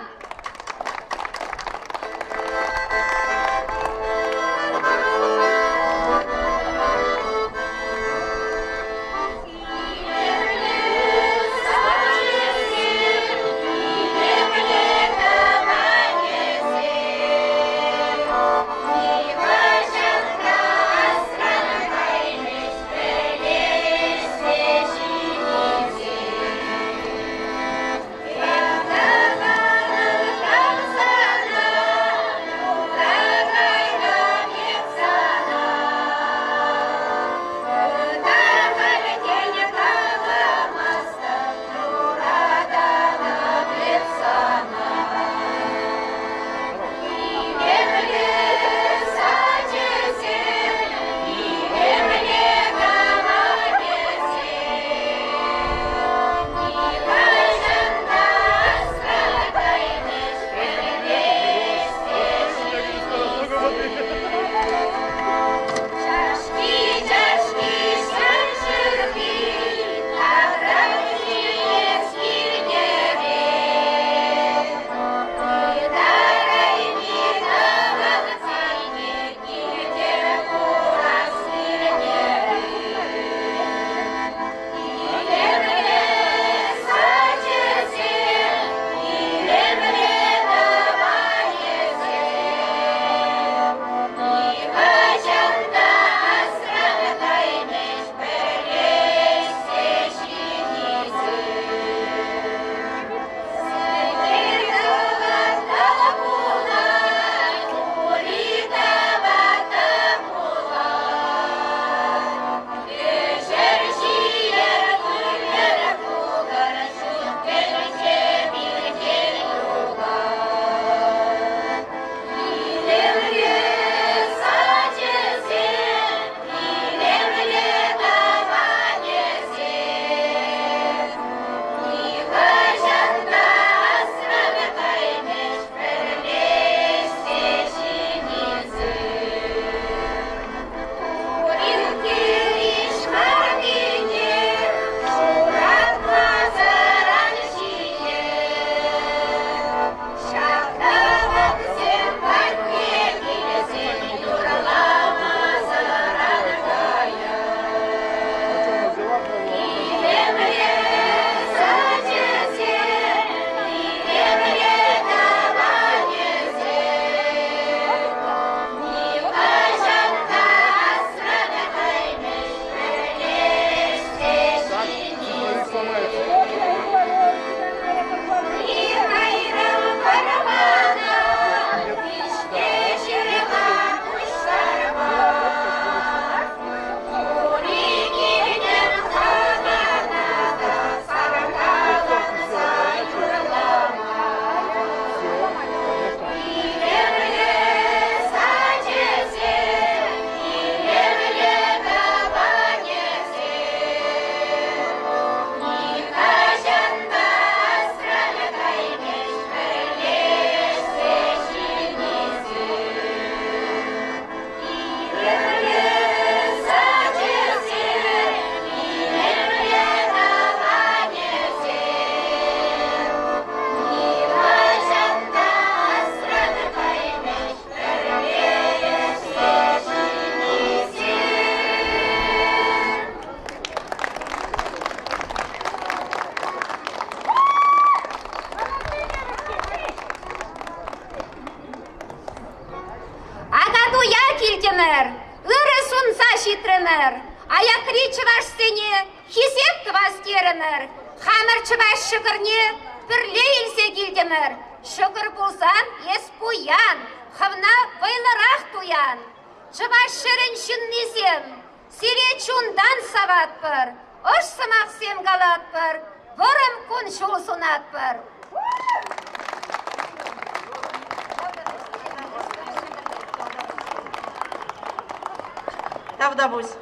стеренер, аякри чываш сене, хисеп твас теренер, хамыр чываш шыкырне, пірле илсе килдемер, шыкыр булсан, ес пуян, хавна вайларах туян. Чываш шырын шыннезем, сире чундан саватпыр, ош сымақ сем галатпыр, вырым кун шул сунатпыр. Тавдабусь.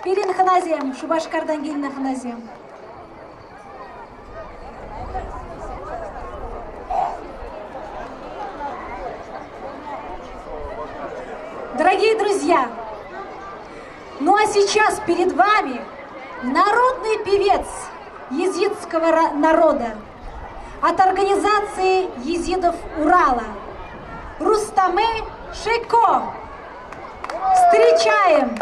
Перин ханазиям, Шубашкардан келін ханазиям. Дорогие друзья, ну а сейчас перед вами народный певец езидского народа от организации езидов Урала Рустаме Шейко. Встречаем!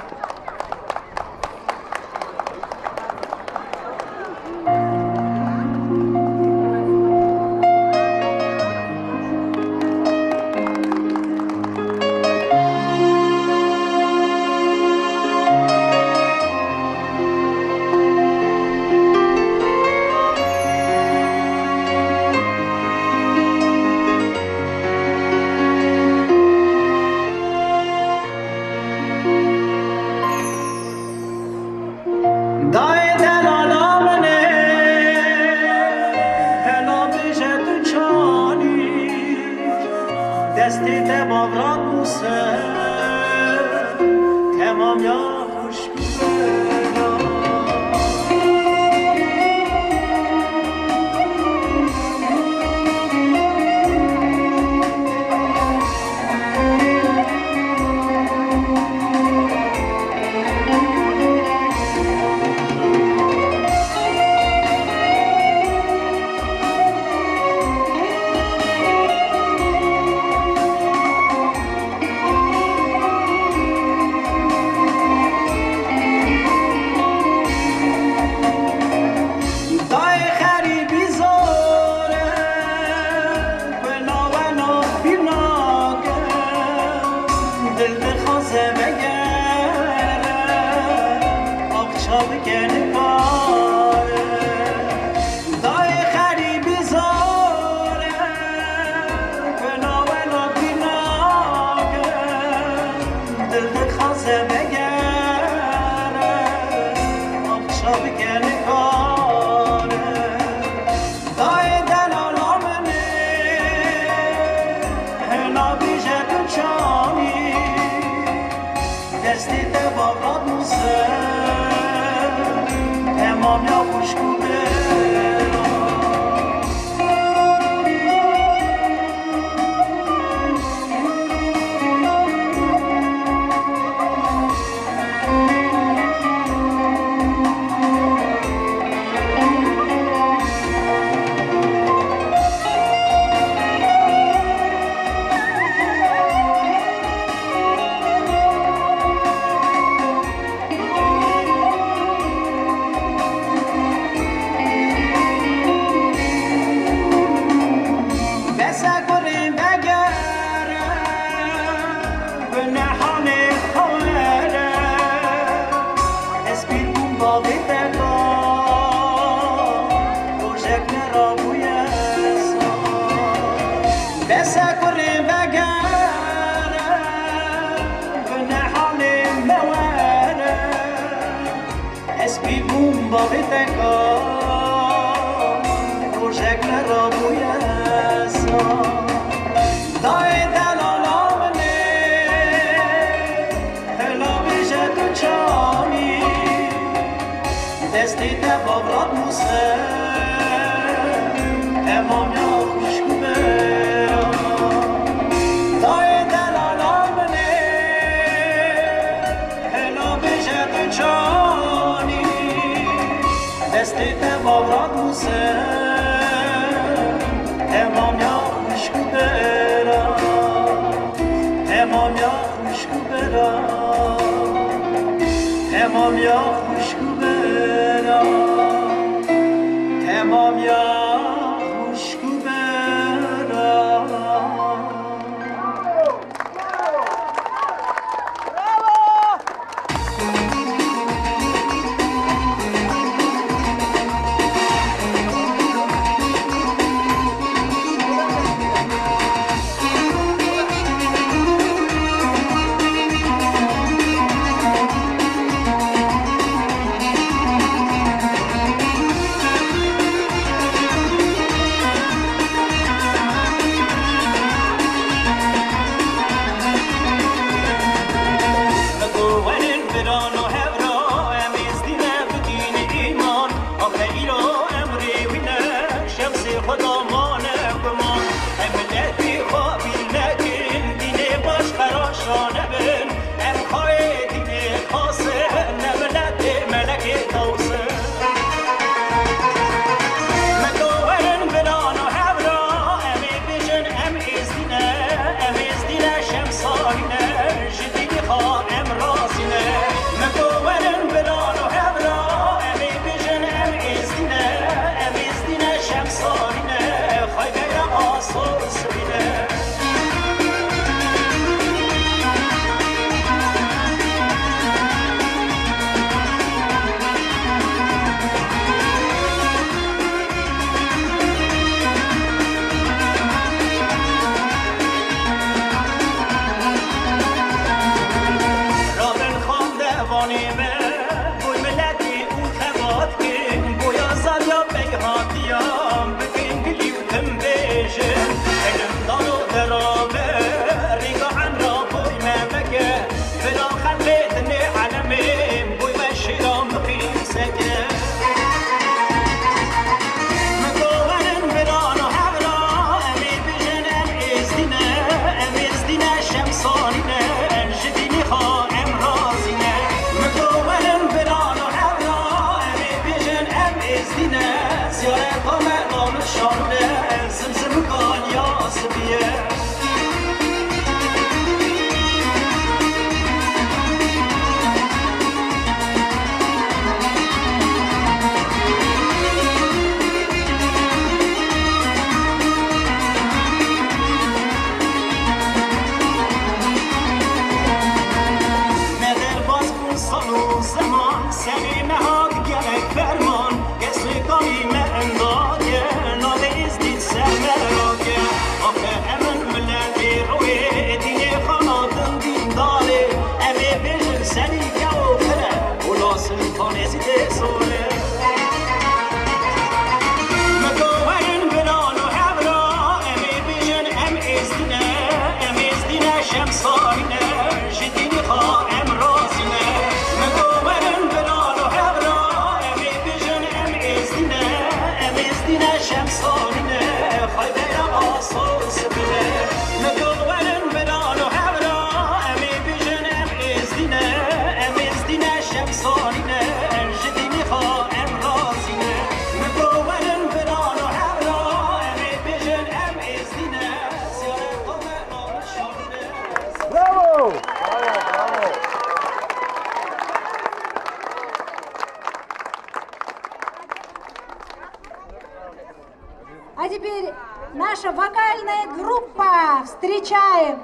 А теперь наша вокальная группа. Встречаем!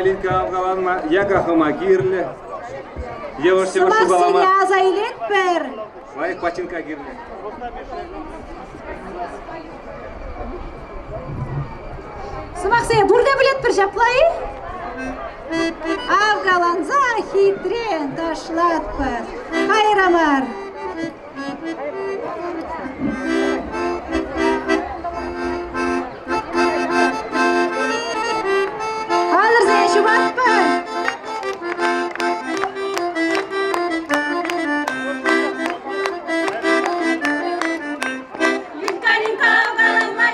Линка авгаланма, яка хамагирле. Девушка шугалама. Своих патинка гирле. Сымақсыя, бұрда білет бір жаплайы? Авгаланза хитрен ташлатпы. Хайрамар. Linka linka avgalanma,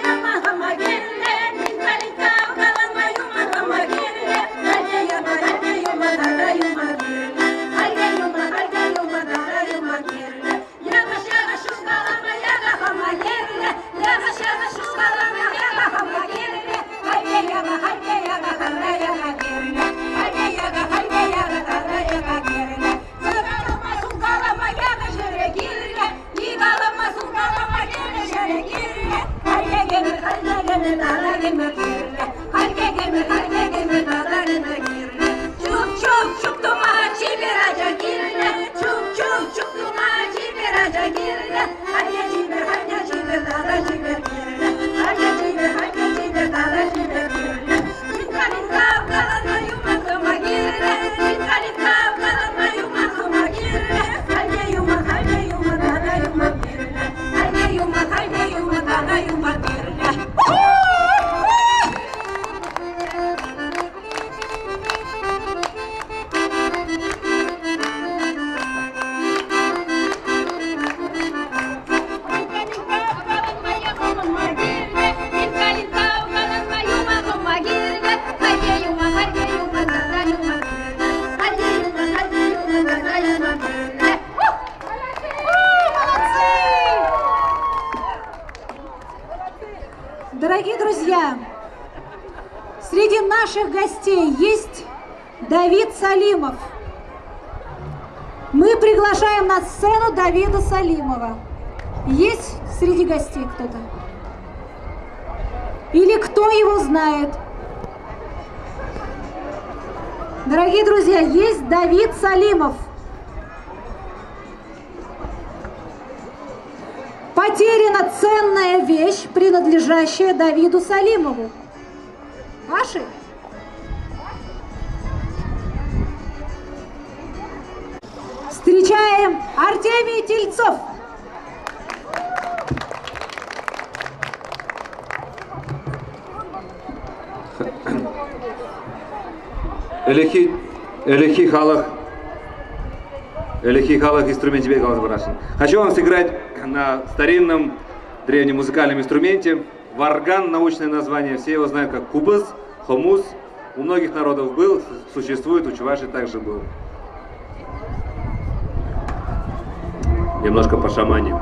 Дорогие друзья, среди наших гостей есть Давид Салимов. Мы приглашаем на сцену Давида Салимова. Есть среди гостей кто-то? Или кто его знает? Дорогие друзья, есть Давид Салимов. Потеряна ценная вещь, принадлежащая Давиду Салимову. Ваши? Встречаем Артемий Тельцов. Элехи халах инструменте бегал барашин. Хочу вам сыграть на старинном древнем музыкальном инструменте. Варган, научное название, все его знают как кубас, хомус. У многих народов был, существует, у чувашей также был. Немножко по шамане.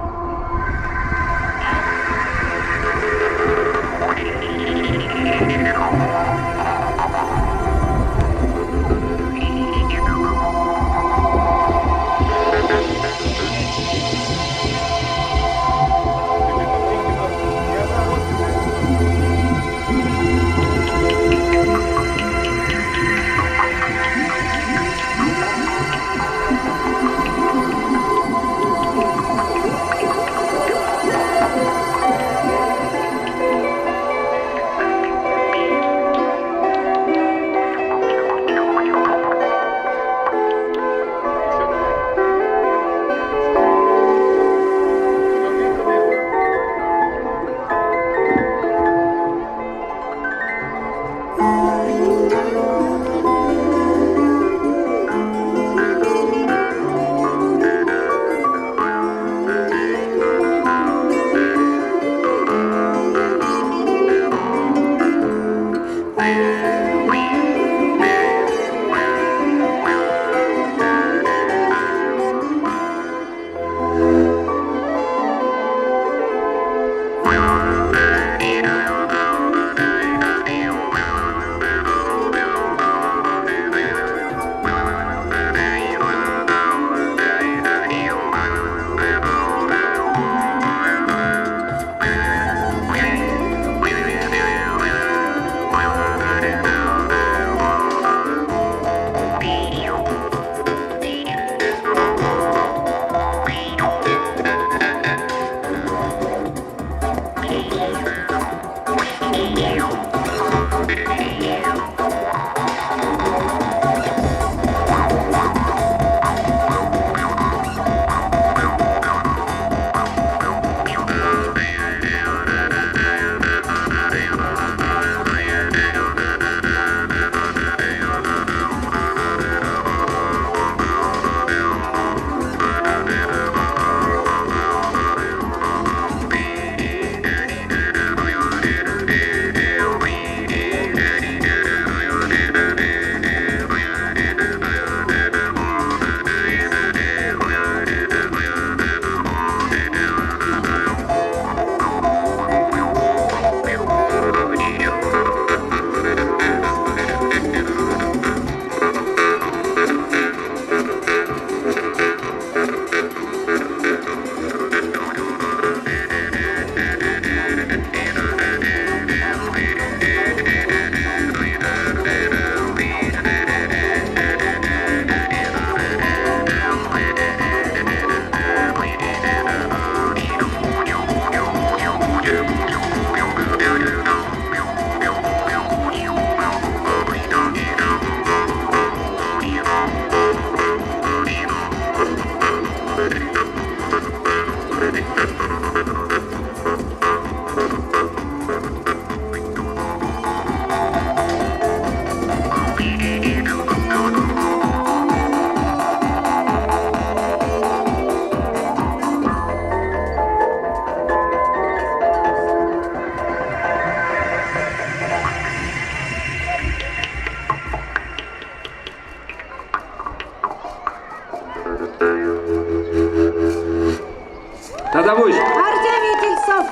Ардабуч. Артемий Тельцов.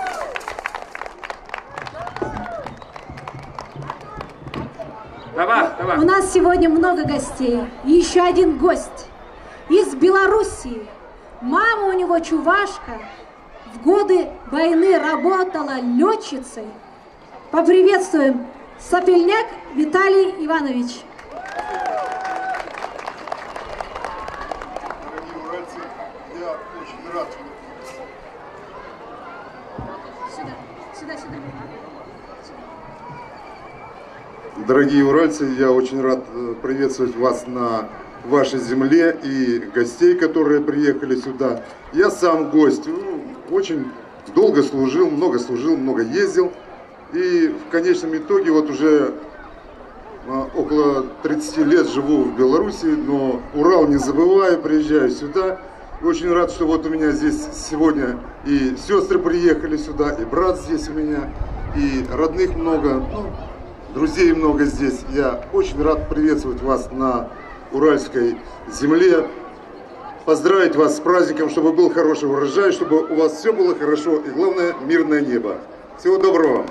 Давай. У нас сегодня много гостей. И еще один гость из Белоруссии. Мама у него чувашка. В годы войны работала летчицей. Поприветствуем. Сапельняк Виталий Иванович. Я очень рад. Сюда. Дорогие уральцы, я очень рад приветствовать вас на вашей земле и гостей, которые приехали сюда. Я сам гость, очень долго служил, много ездил. И в конечном итоге вот уже около 30 лет живу в Беларуси, но Урал не забываю, приезжаю сюда. И очень рад, что вот у меня здесь сегодня и сестры приехали сюда, и брат здесь у меня, и родных много, друзей много здесь. Я очень рад приветствовать вас на уральской земле, поздравить вас с праздником, чтобы был хороший урожай, чтобы у вас все было хорошо и, главное, мирное небо. Всего доброго вам!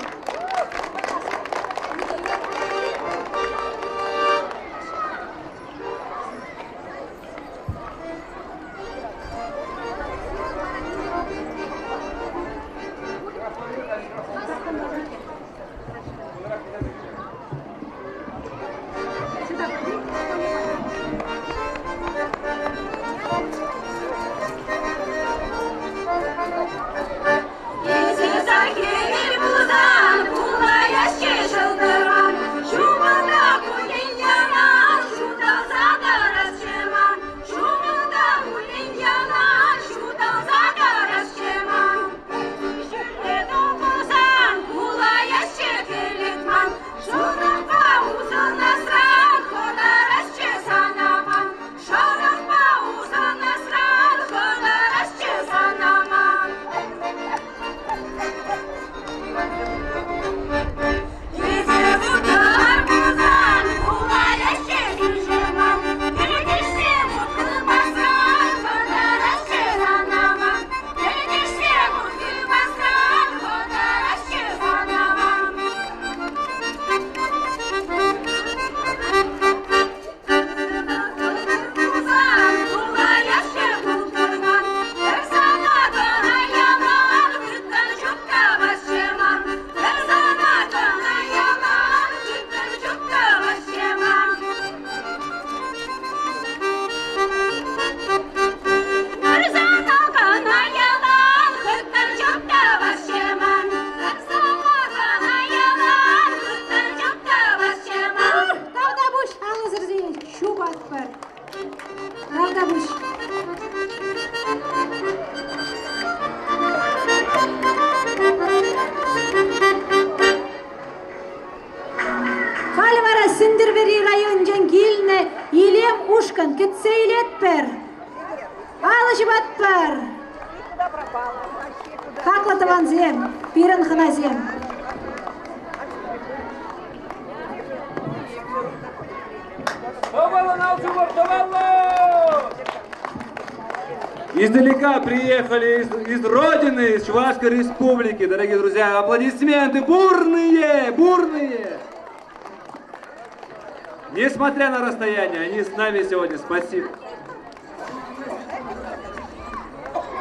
Издалека приехали из родины, из Чувашской республики. Дорогие друзья, аплодисменты бурные! Несмотря на расстояние, они с нами сегодня. Спасибо.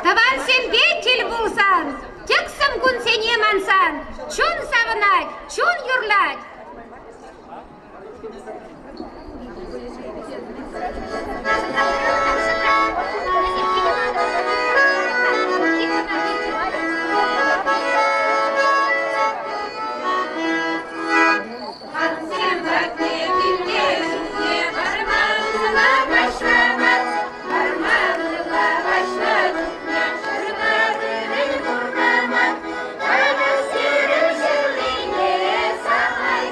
Таван сен бетел булсан, тексам гун сен емансан, чун савынать, чун юрлать. Самай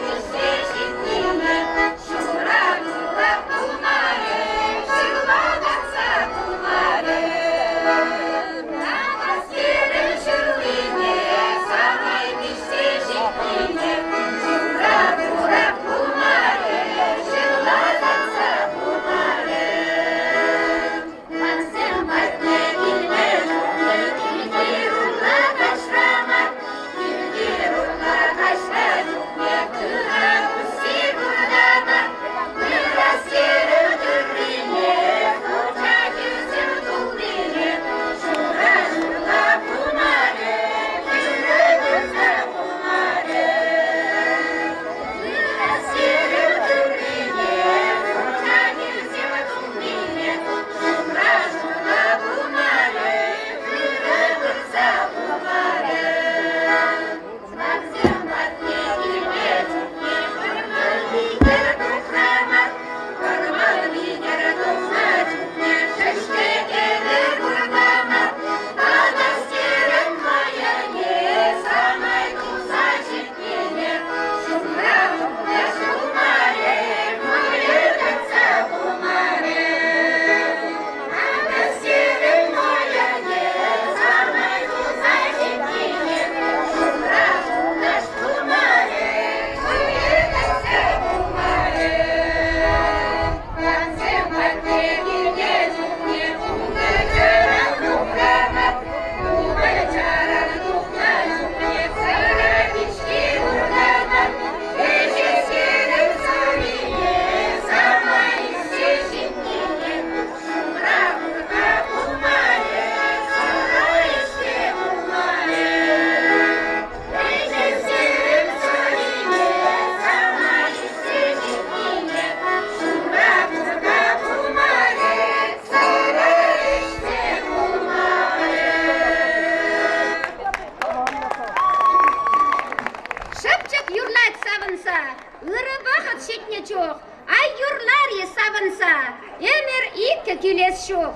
şetne çok. Ay yurlar savunsa, emir iki kiles çok.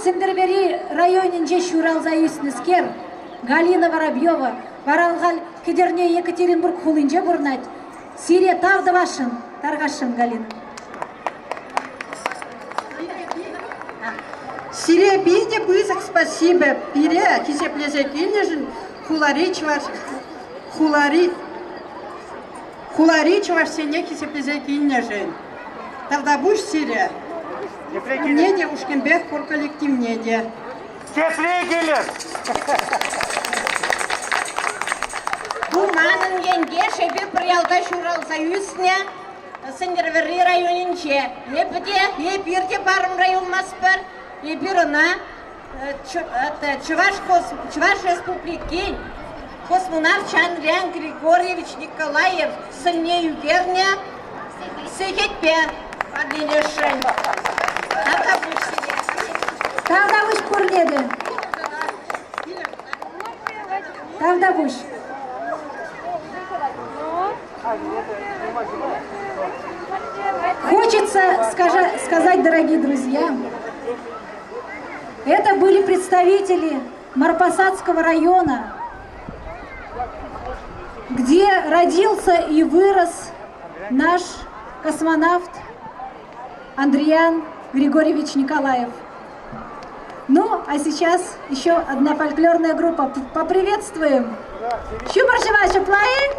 Сендербери районинже Шуралзаюснескер, Галина Воробьева, Варалгал Кедерне Екатеринбург хулинже бурнать. Сирия тавда вашин, Таргашин Галина. Сирия биде бызак спасибо. Пире, кисе плезекинежин, хуларич ваш сене кисе плезекинежин. Тогда будешь Сирия? Мнение Ушкенбек por коллектив мнение. Тефлигелер! Bu manın yenge şebi priyalda Şuralzayüsne Sendервери районинче. Hep yerde barım rayonmaspır. Bir ona Чуваш Республики космонавт Андрей Григорьевич Николаев сильнее верня Сехетпе Аделешен. Тавдавуш Курледы. Тавдавуш. Хочется сказать, дорогие друзья, это были представители Марпасадского района, где родился и вырос наш космонавт Андриан Григорьевич Николаев. Ну, а сейчас еще одна фольклорная группа. Поприветствуем. Шубаршева Шуплаи.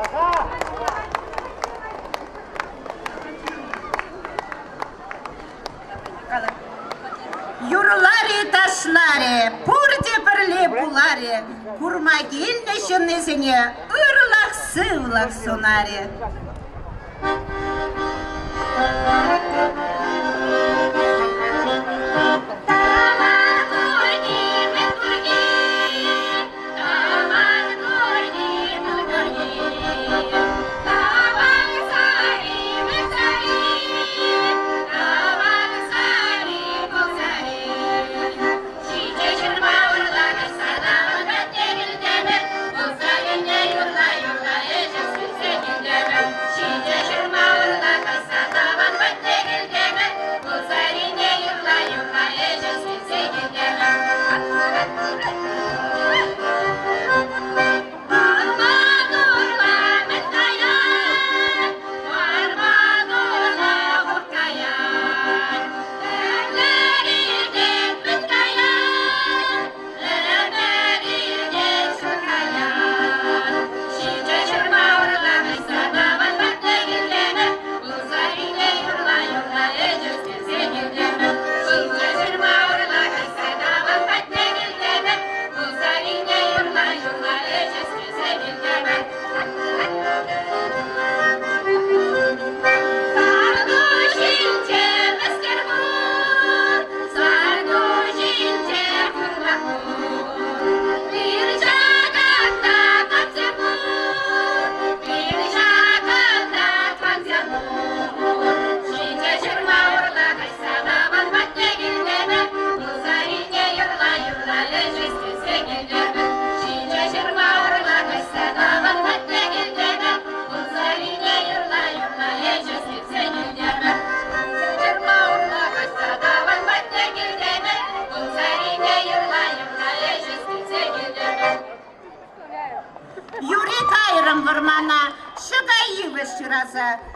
Юрлари ташлари, пурде перле булари, курмагил нешенезене, ырлах сывлах сунаре.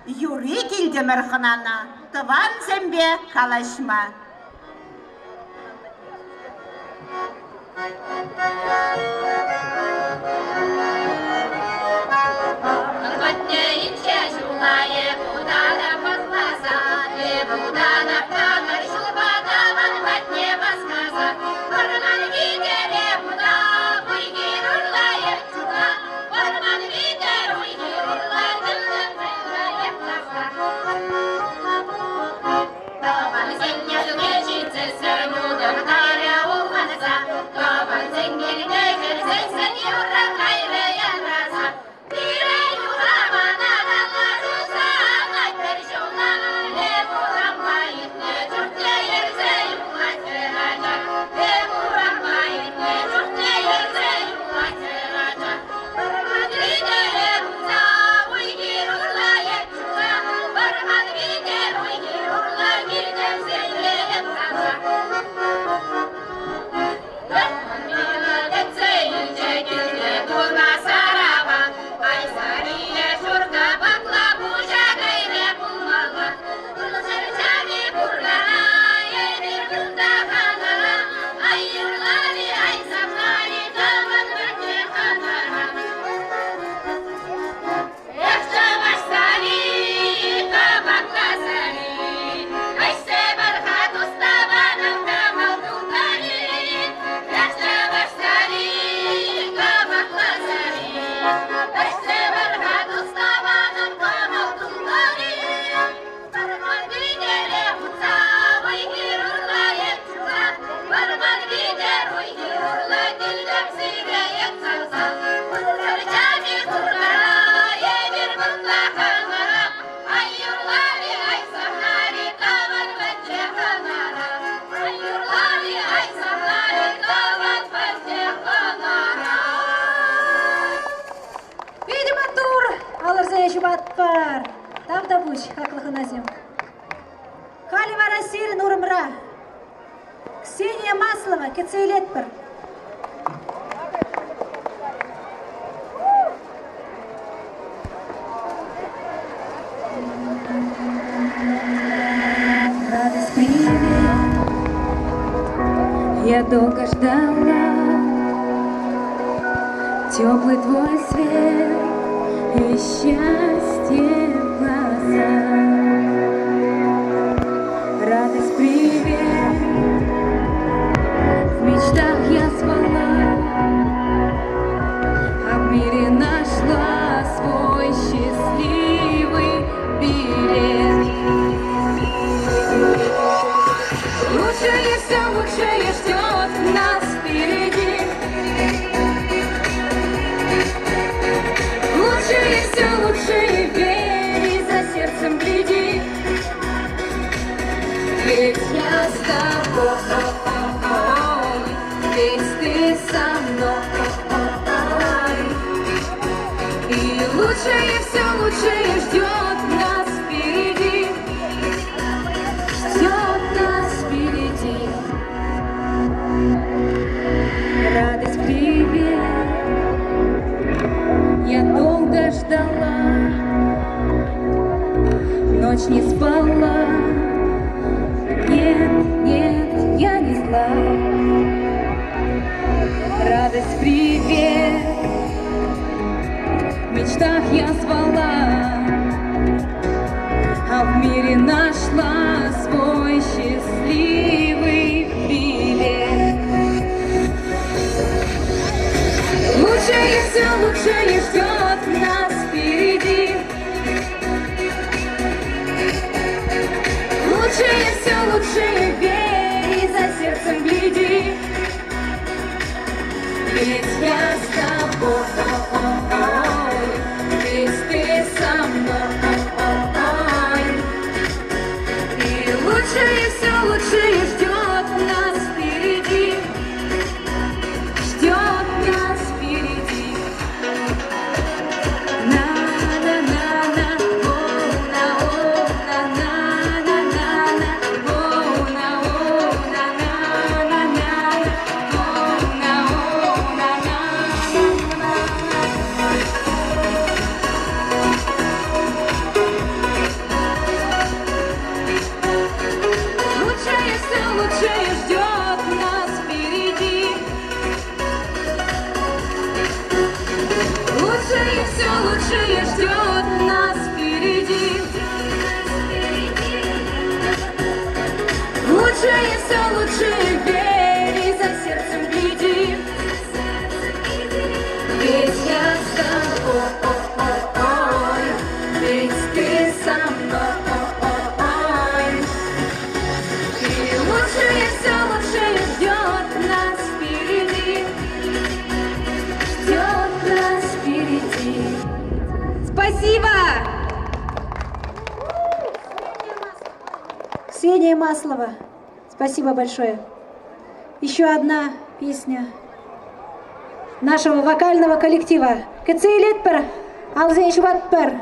Юрий килдемер ханана, тыван зембе калашма. Батпар, там табуч, хаклыхы назем. Халева Расиль Нурмра, Ксения Маслова, Кецейлетпер. Радость, привет, я долго ждала, теплый твой свет и счастье в глазах. Радость, привет, в мечтах я спала, а в мире нашла свой тобой, ведь ты со мной. И лучшее, все лучшее ждет нас впереди, ждет нас впереди. Радость, привет, я долго ждала, ночь не спала. Нет, нет, я не зла. Радость, привет, в мечтах я звала, а в мире нашла свой счастливый билет. Лучшее, все лучшее ждет нас впереди. Лучшее, все лучшее верь и за сердцем гляди. Ведь я с тобой, ведь ты со мной. И лучшее, все лучшее ждет нас впереди, ждет нас впереди. На-на-на-на, лучшее, все лучшее ждет нас впереди. Лучшее, все лучшее ждет нас впереди. Лучшее, все лучшее верь и за сердцем гляди. Ведь я с тобой, ведь ты со мной. И лучшее, все лучшее ждет нас впереди, ждет нас впереди. Спасибо! Ксения Маслова, спасибо большое. Еще одна песня нашего вокального коллектива. Кецейлетпер, алзеншватпер.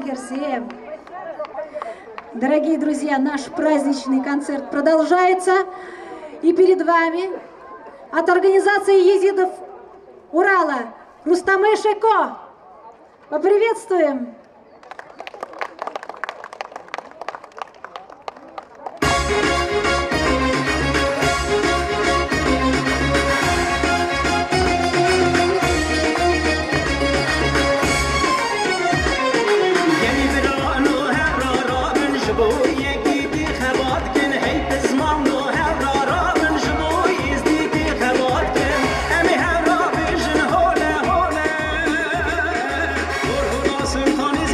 Херсеем. Дорогие друзья, наш праздничный концерт продолжается. И перед вами от организации езидов Урала Рустаме Шеко. Поприветствуем! Sultan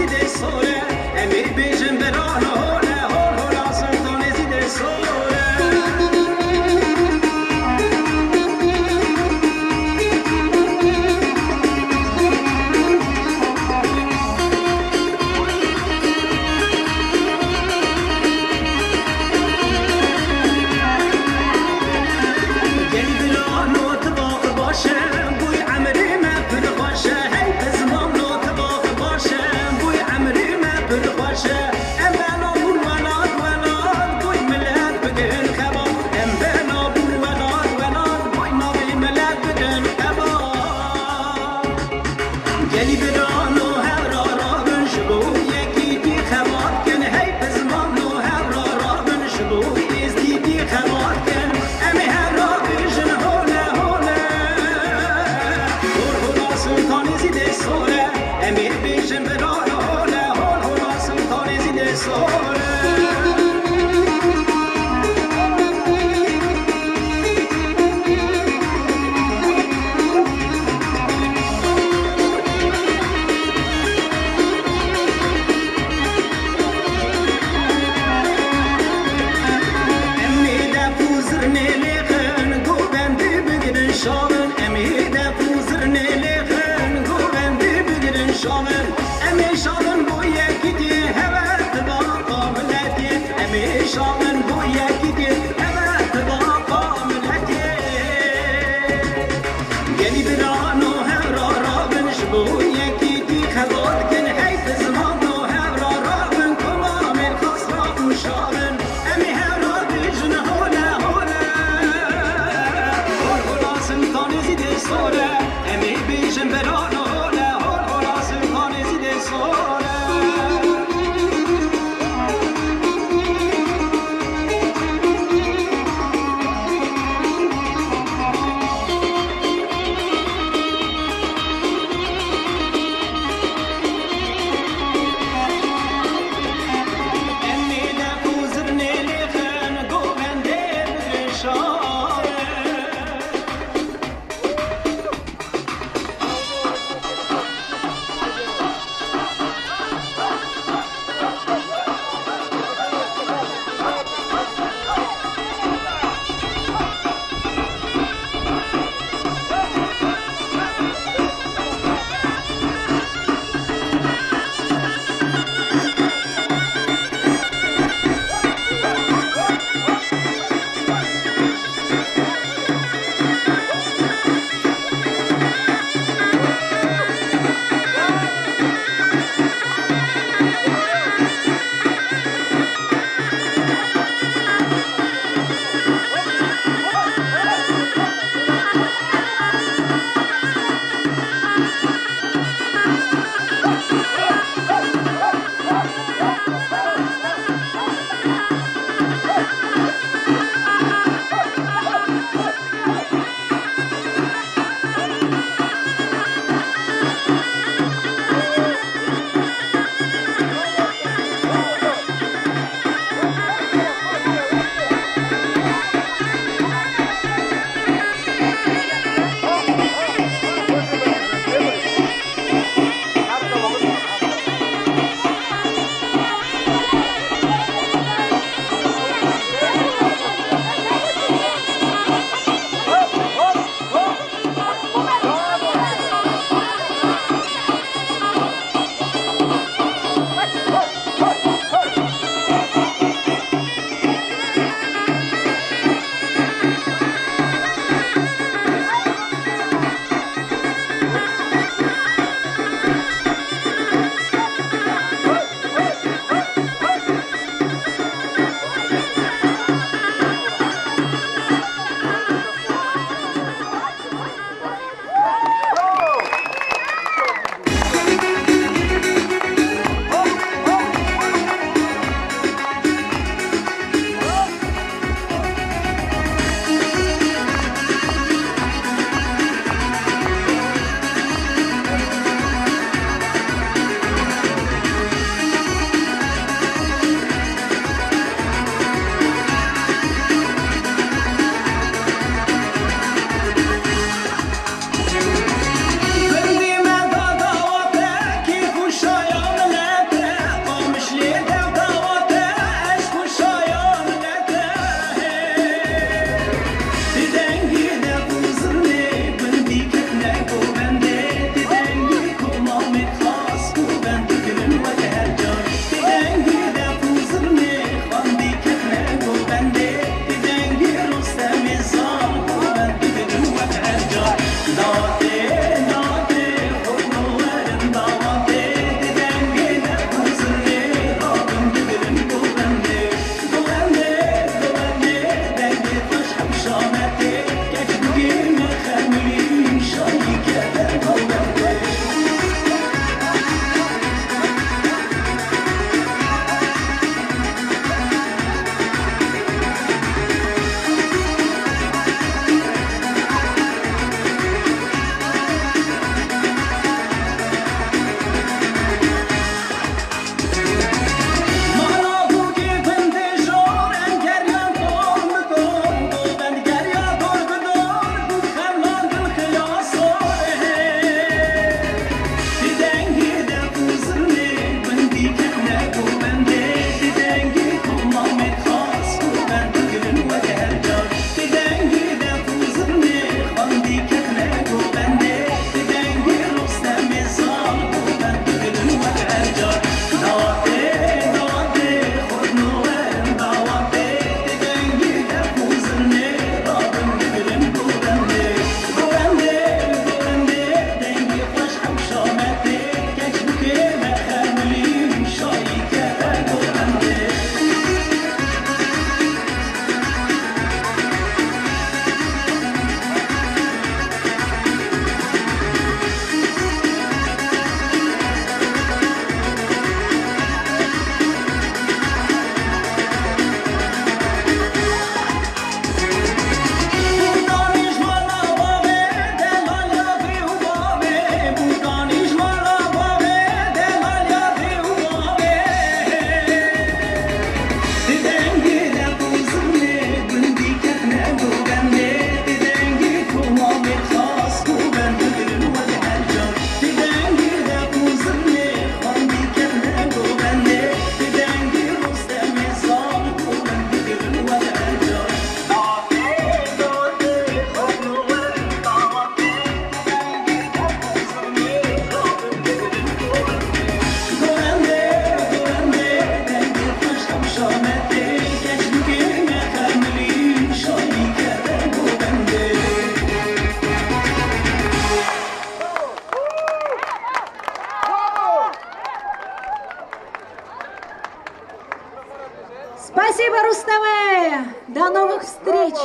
Спасибо, Рустаме! До новых встреч!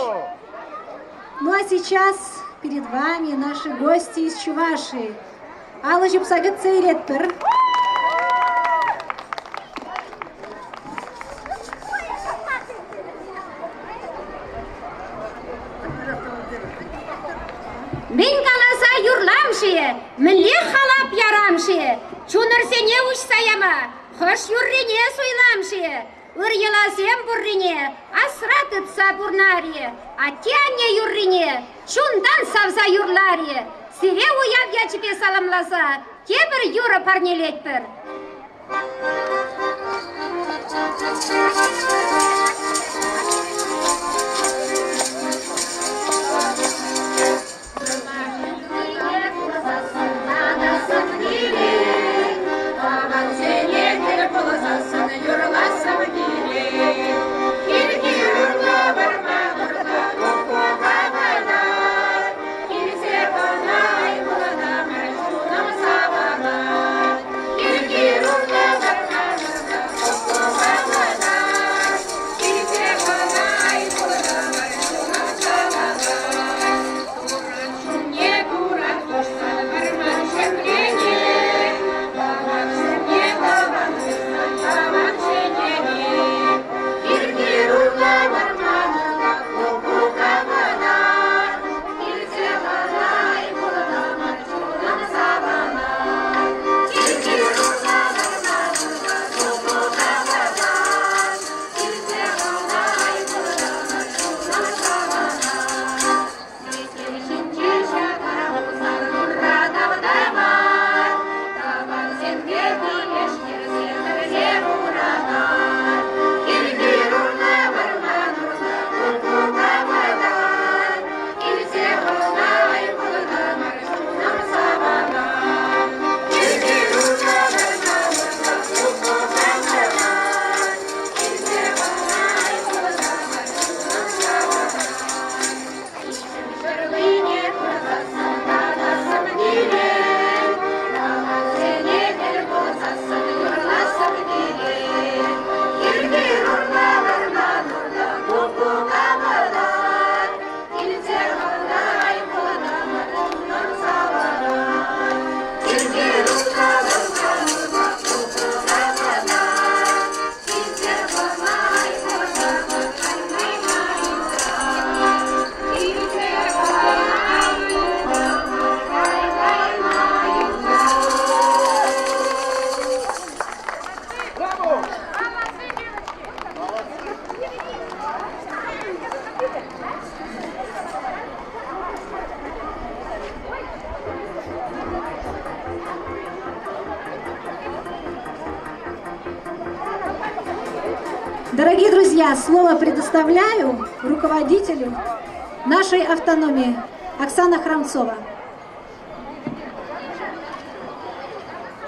Ну а сейчас перед вами наши гости из Чувашии. Алла Жупсагат Цейреттер. Мен қаласа юрламшы, мінле халап ярамшы, чунырсене уш саяма, хош юррене суйламшы, ыр-еласем буррине, асратытса бурнари, атяне юррине, чундан савса юрлари, сире уяв ячіпе саламласа, тебір юра парнелетпір. Дорогие друзья, слово предоставляю руководителю нашей автономии Оксана Храмцова.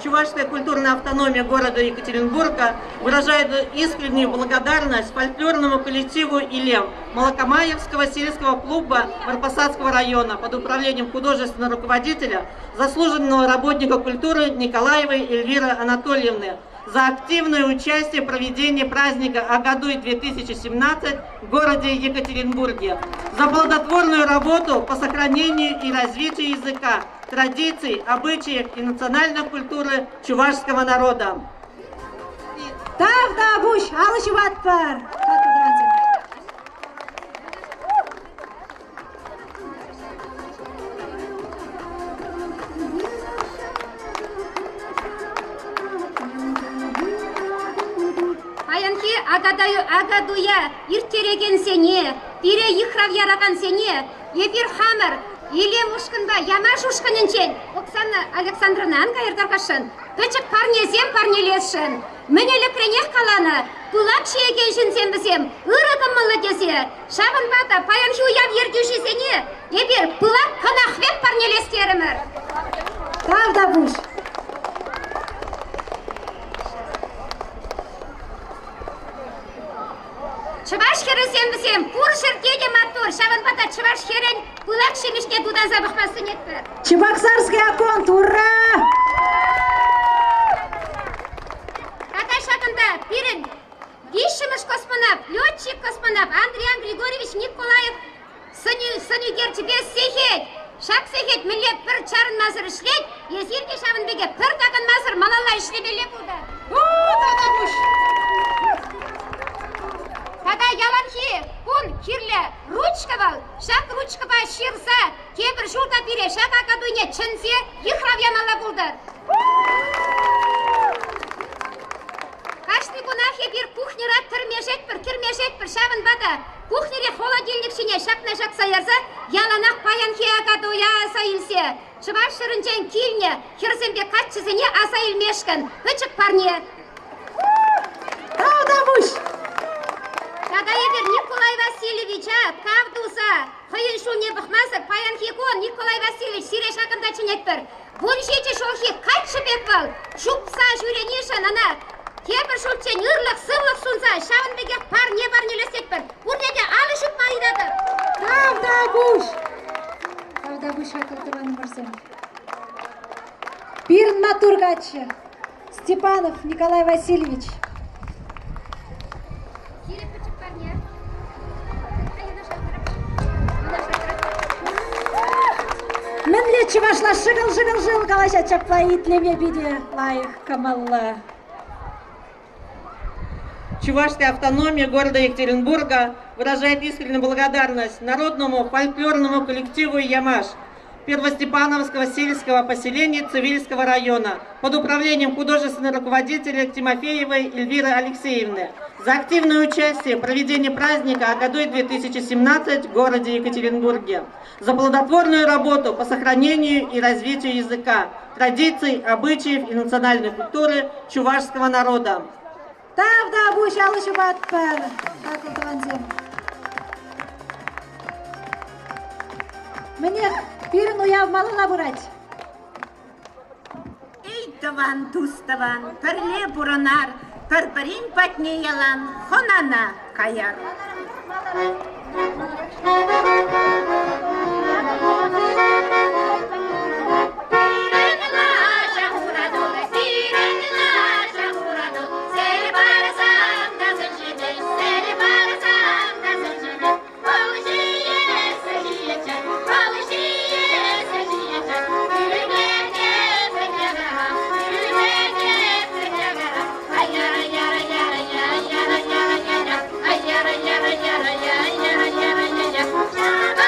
Чувашская культурная автономия города Екатеринбурга выражает искреннюю благодарность фольклорному коллективу «Илем» Молокомаевского сельского клуба Марпасадского района под управлением художественного руководителя, заслуженного работника культуры Николаевой Эльвиры Анатольевны за активное участие в проведении праздника Агадуй 2017 в городе Екатеринбурге, за плодотворную работу по сохранению и развитию языка, традиций, обычаев и национальной культуры чувашского народа. Тавдабуш, алышыватпар. Аянки агадуя иртереген сене, пире ихрав яраган сене, епир хамыр, илем ушкында ямаш ушканынчен, Оксана Александровна анкайырдаргашын, кычык парнезем парнелесшын, менелі кренех каланы, пулак шиеген жінсен ырыгым молодесе, шабын бата паянки уяв ердюші сене, епир пулак кынахвек парнелескерімір. Тавдабуш. Чываш хересем бізем, пур шыркеде матур, шабын бата чываш херен, пулак шемешке дудан забықмасын етпір. Чебоксарский акконт, ура! Катай шакында, пирін, Вишимыш космонавт, летчик-космонавт Андриан Григорьевич Николаев сынюгер тебе сехет. Шак сехет милеп бір чарын мазыр ішлет, езерге шабын беге бір тағын мазыр малалай ішлебеле бұлды. Тада яланхи, кун кирле ручка был, шак ручка ба ширса, кебір журда бире шак акадуйне чынсе, ихрав ямала бұлды. Кашны гунахе бір кухнера кірмешет бір шабын бада. Кухнере холодильник шине шакна шак саярса, яланақ паянхи акадуя асайылсе. Шыбаш шырынчен килне, херсембе катчызыне асайылмешкін, хычык парне. Тада ебір Николай Васильевича, кавдуса, хыйын шулне бұқмасы, паянхи Николай Васильевич сире шакында чынет бір. Бұн жеті шолхи катшы бек был, шупса жүренешін ана. Кебір шулчен үрлік, сырлық сунса, шавын бегек пар не бар нелесет бір. Урнеге алы шуп майдады. Тавдабуш акылтыраны барсам. Пирн матургачы. Степанов Николай Васильевич. Мінле чывашла шығыл-жығыл-жыл қалаша чапла итлеме биде лайық камалла. Чувашская автономия города Екатеринбурга выражает искреннюю благодарность народному фольклорному коллективу «Ямаш» Первостепановского сельского поселения Цивильского района под управлением художественной руководителя Тимофеевой Эльвиры Алексеевны за активное участие в проведении праздника Агадуй 2017 в городе Екатеринбурге, за плодотворную работу по сохранению и развитию языка, традиций, обычаев и национальной культуры чувашского народа. Тавдабуш алышы батпар. Акылтыванзем. Мне пирн уяв малына бурать. Эй, таван, туставан, перле буранар, перперин патне ялан, хонана каяр. Yeah.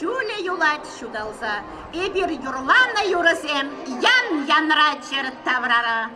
Şule yulat şudalsa, bir yurlanla yurasem, yanra çert tavrara.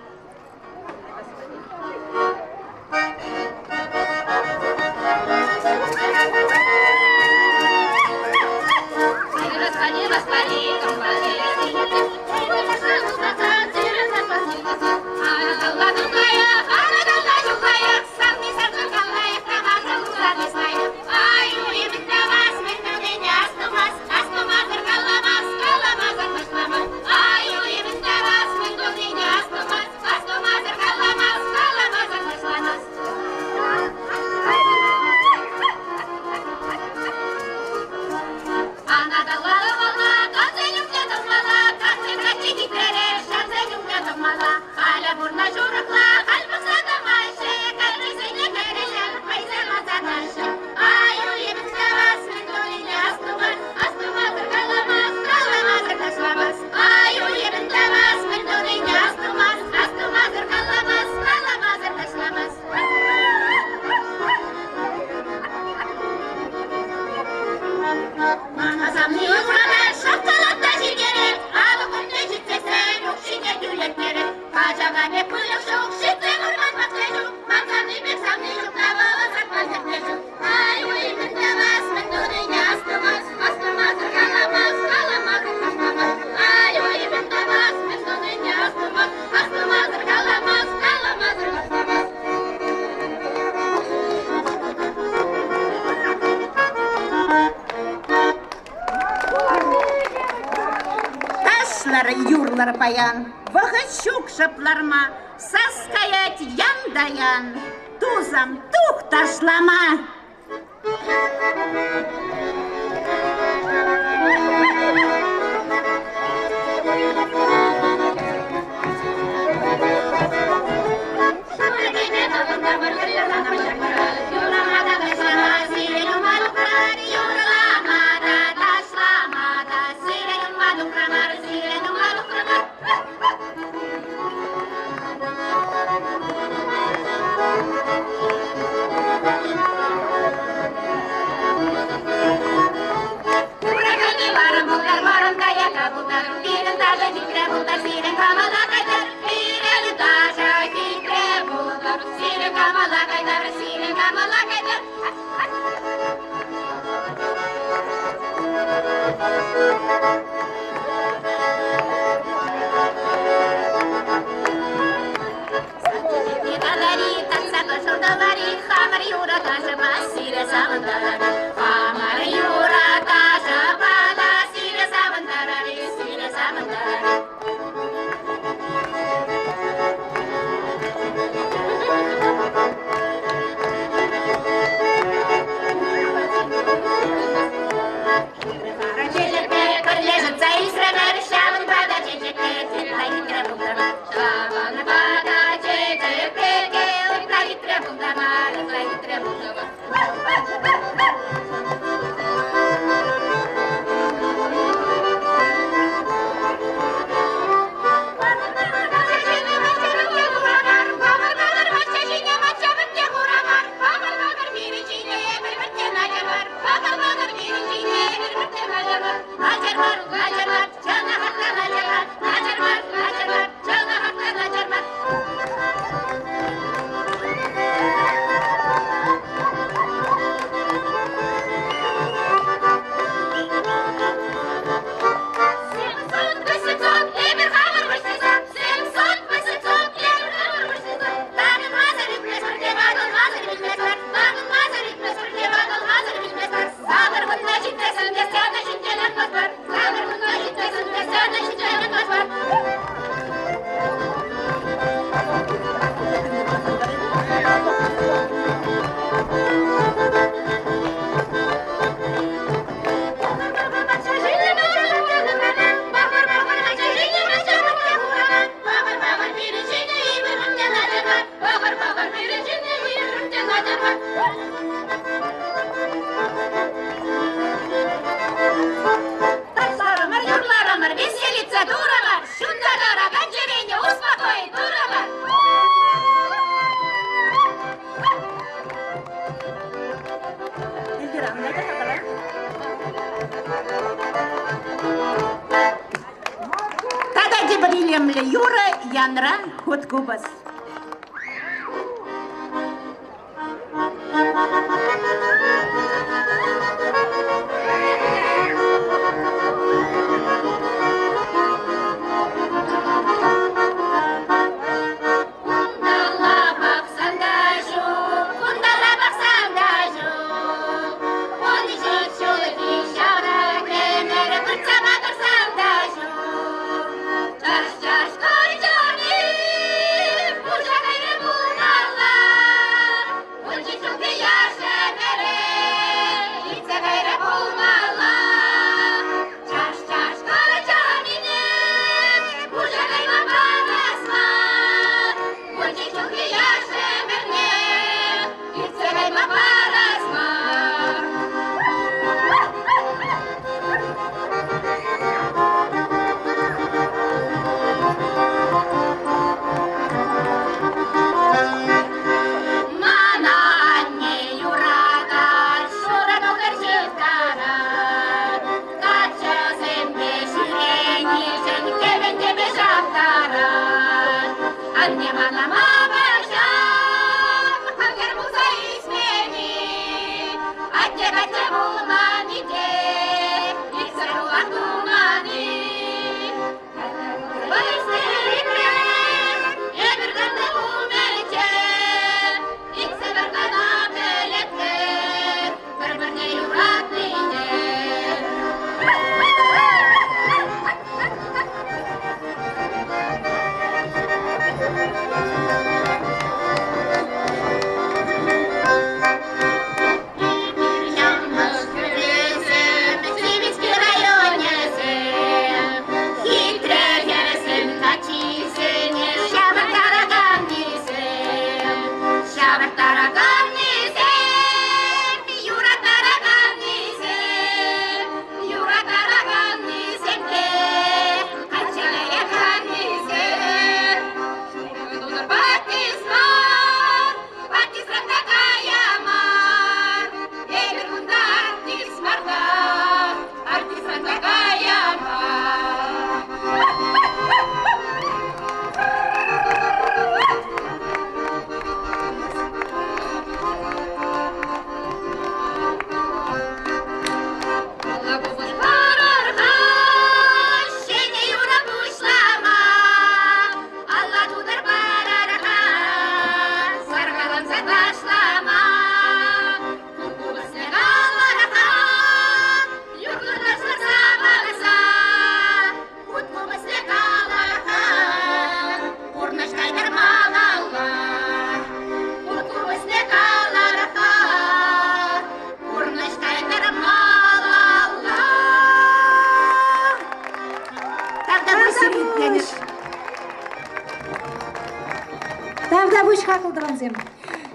Юрлар паян, вахачук шапларма, саскаять ян-даян, тузам тух ташлама. Земля Юра Янра Хуткубас.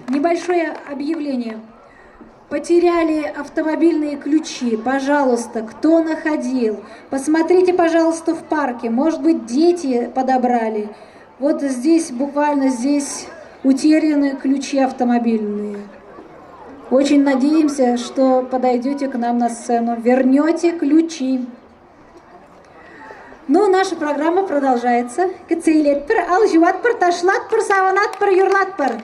Небольшое объявление. Потеряли автомобильные ключи. Пожалуйста, кто находил? Посмотрите, пожалуйста, в парке. Может быть, дети подобрали. Вот здесь, буквально здесь, утеряны ключи автомобильные. Очень надеемся, что подойдете к нам на сцену. Вернете ключи. Ну, наша программа продолжается. Кецейлетпер, алживатпер, ташлатпер, саванатпер, юрлатпер.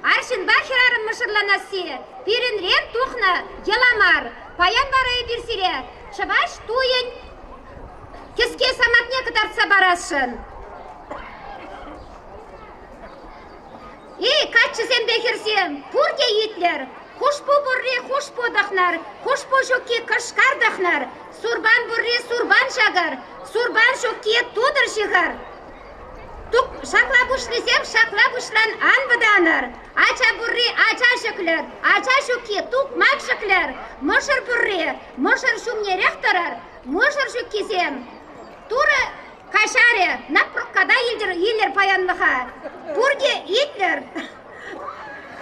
аршин бахирарым мышырланаси, пиренрем тухна, еламар, паян барай бирсире, чаваш туен, кеске саматне катарца барашын. Эй, каччысем бехерсем, пурке итлер, хушпу бурри хушпу дахнар, хушпу жуки кашкар дахнар, сурбан бурри сурбан шагар, сурбан жуки тудыр шигар. Тук шаклабушлисем шаклабушлан анбаданар, ача бурри ача шеклер, ача жуки тук мак шеклер, мошыр бурри, мошыр шумне рехторар, мошыр жукисем. Тура кашаре, напруккада илер паянлыха, пурге итлер.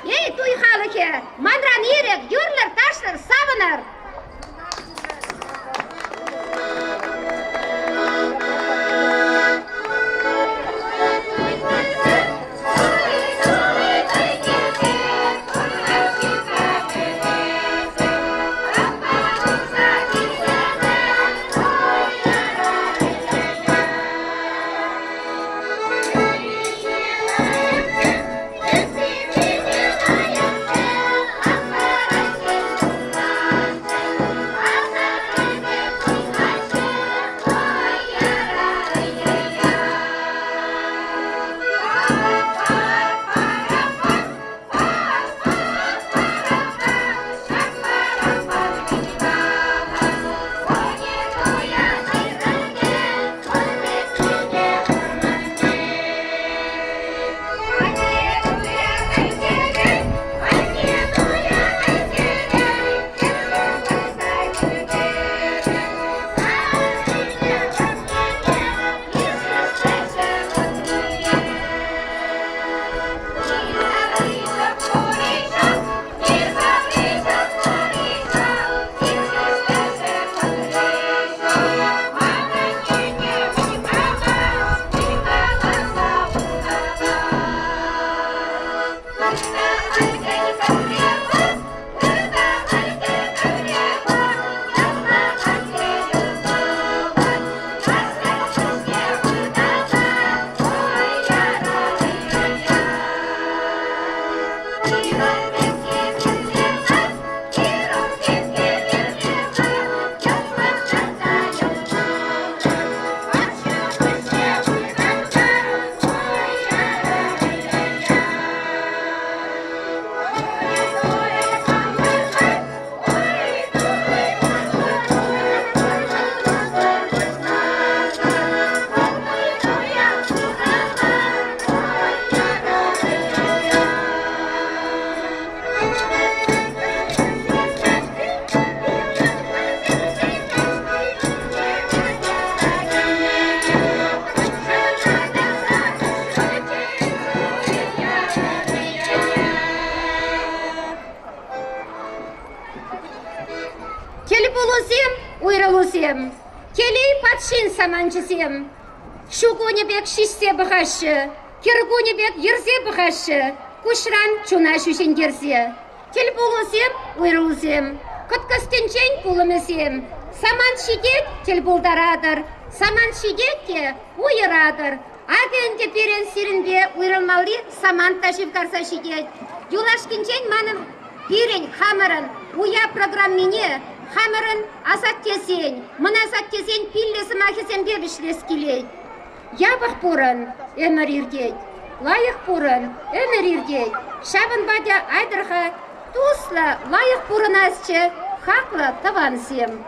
Ей, туй халыке, манран ирек, юрлер, ташлер, савынар. Уйралусем, келей патшин саманчысем, шукуне бек шишсе бахашы, киргуне бек ерзе бахашы, кушран чуна шушен керсе. Кел булусем, уйралусем, кыткастенчен пулымесем, саман шидет кел булдарадыр, саман шидетке уйырадыр, агенде перен сиринбе уйралмали саман ташив карса шидет. Юлашкинчен маным пирен хамырын, уя программине, хамырын асат тесен, мына асат тесен пиллесі махесен бебішлес келей. Ябық бұрын өмір ирдей, лайық бұрын өмір ирдей. Шабын бадя айдырға туслы лайық бұрын асчы, хақлы тавансем.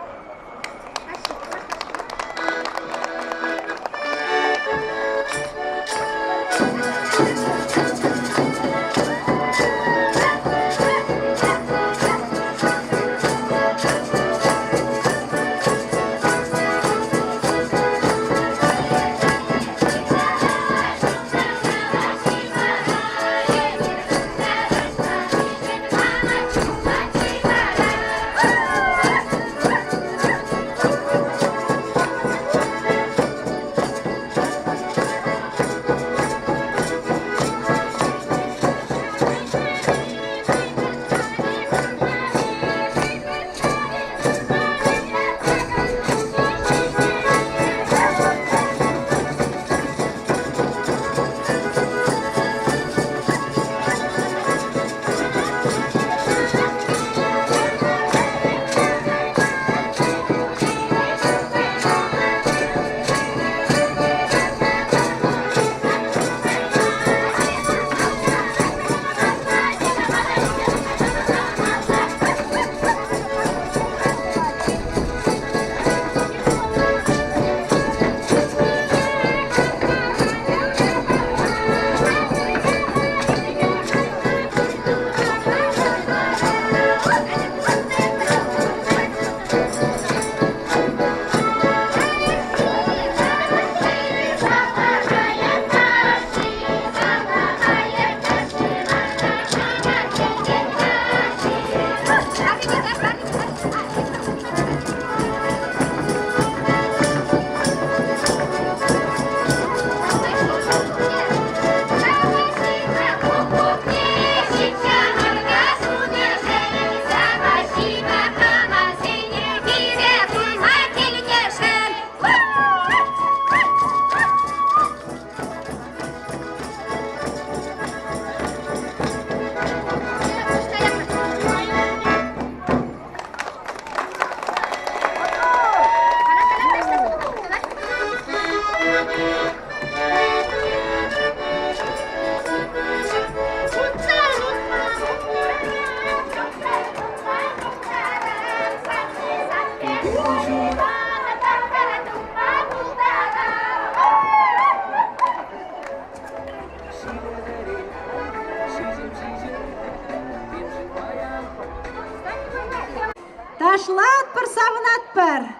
savunat per.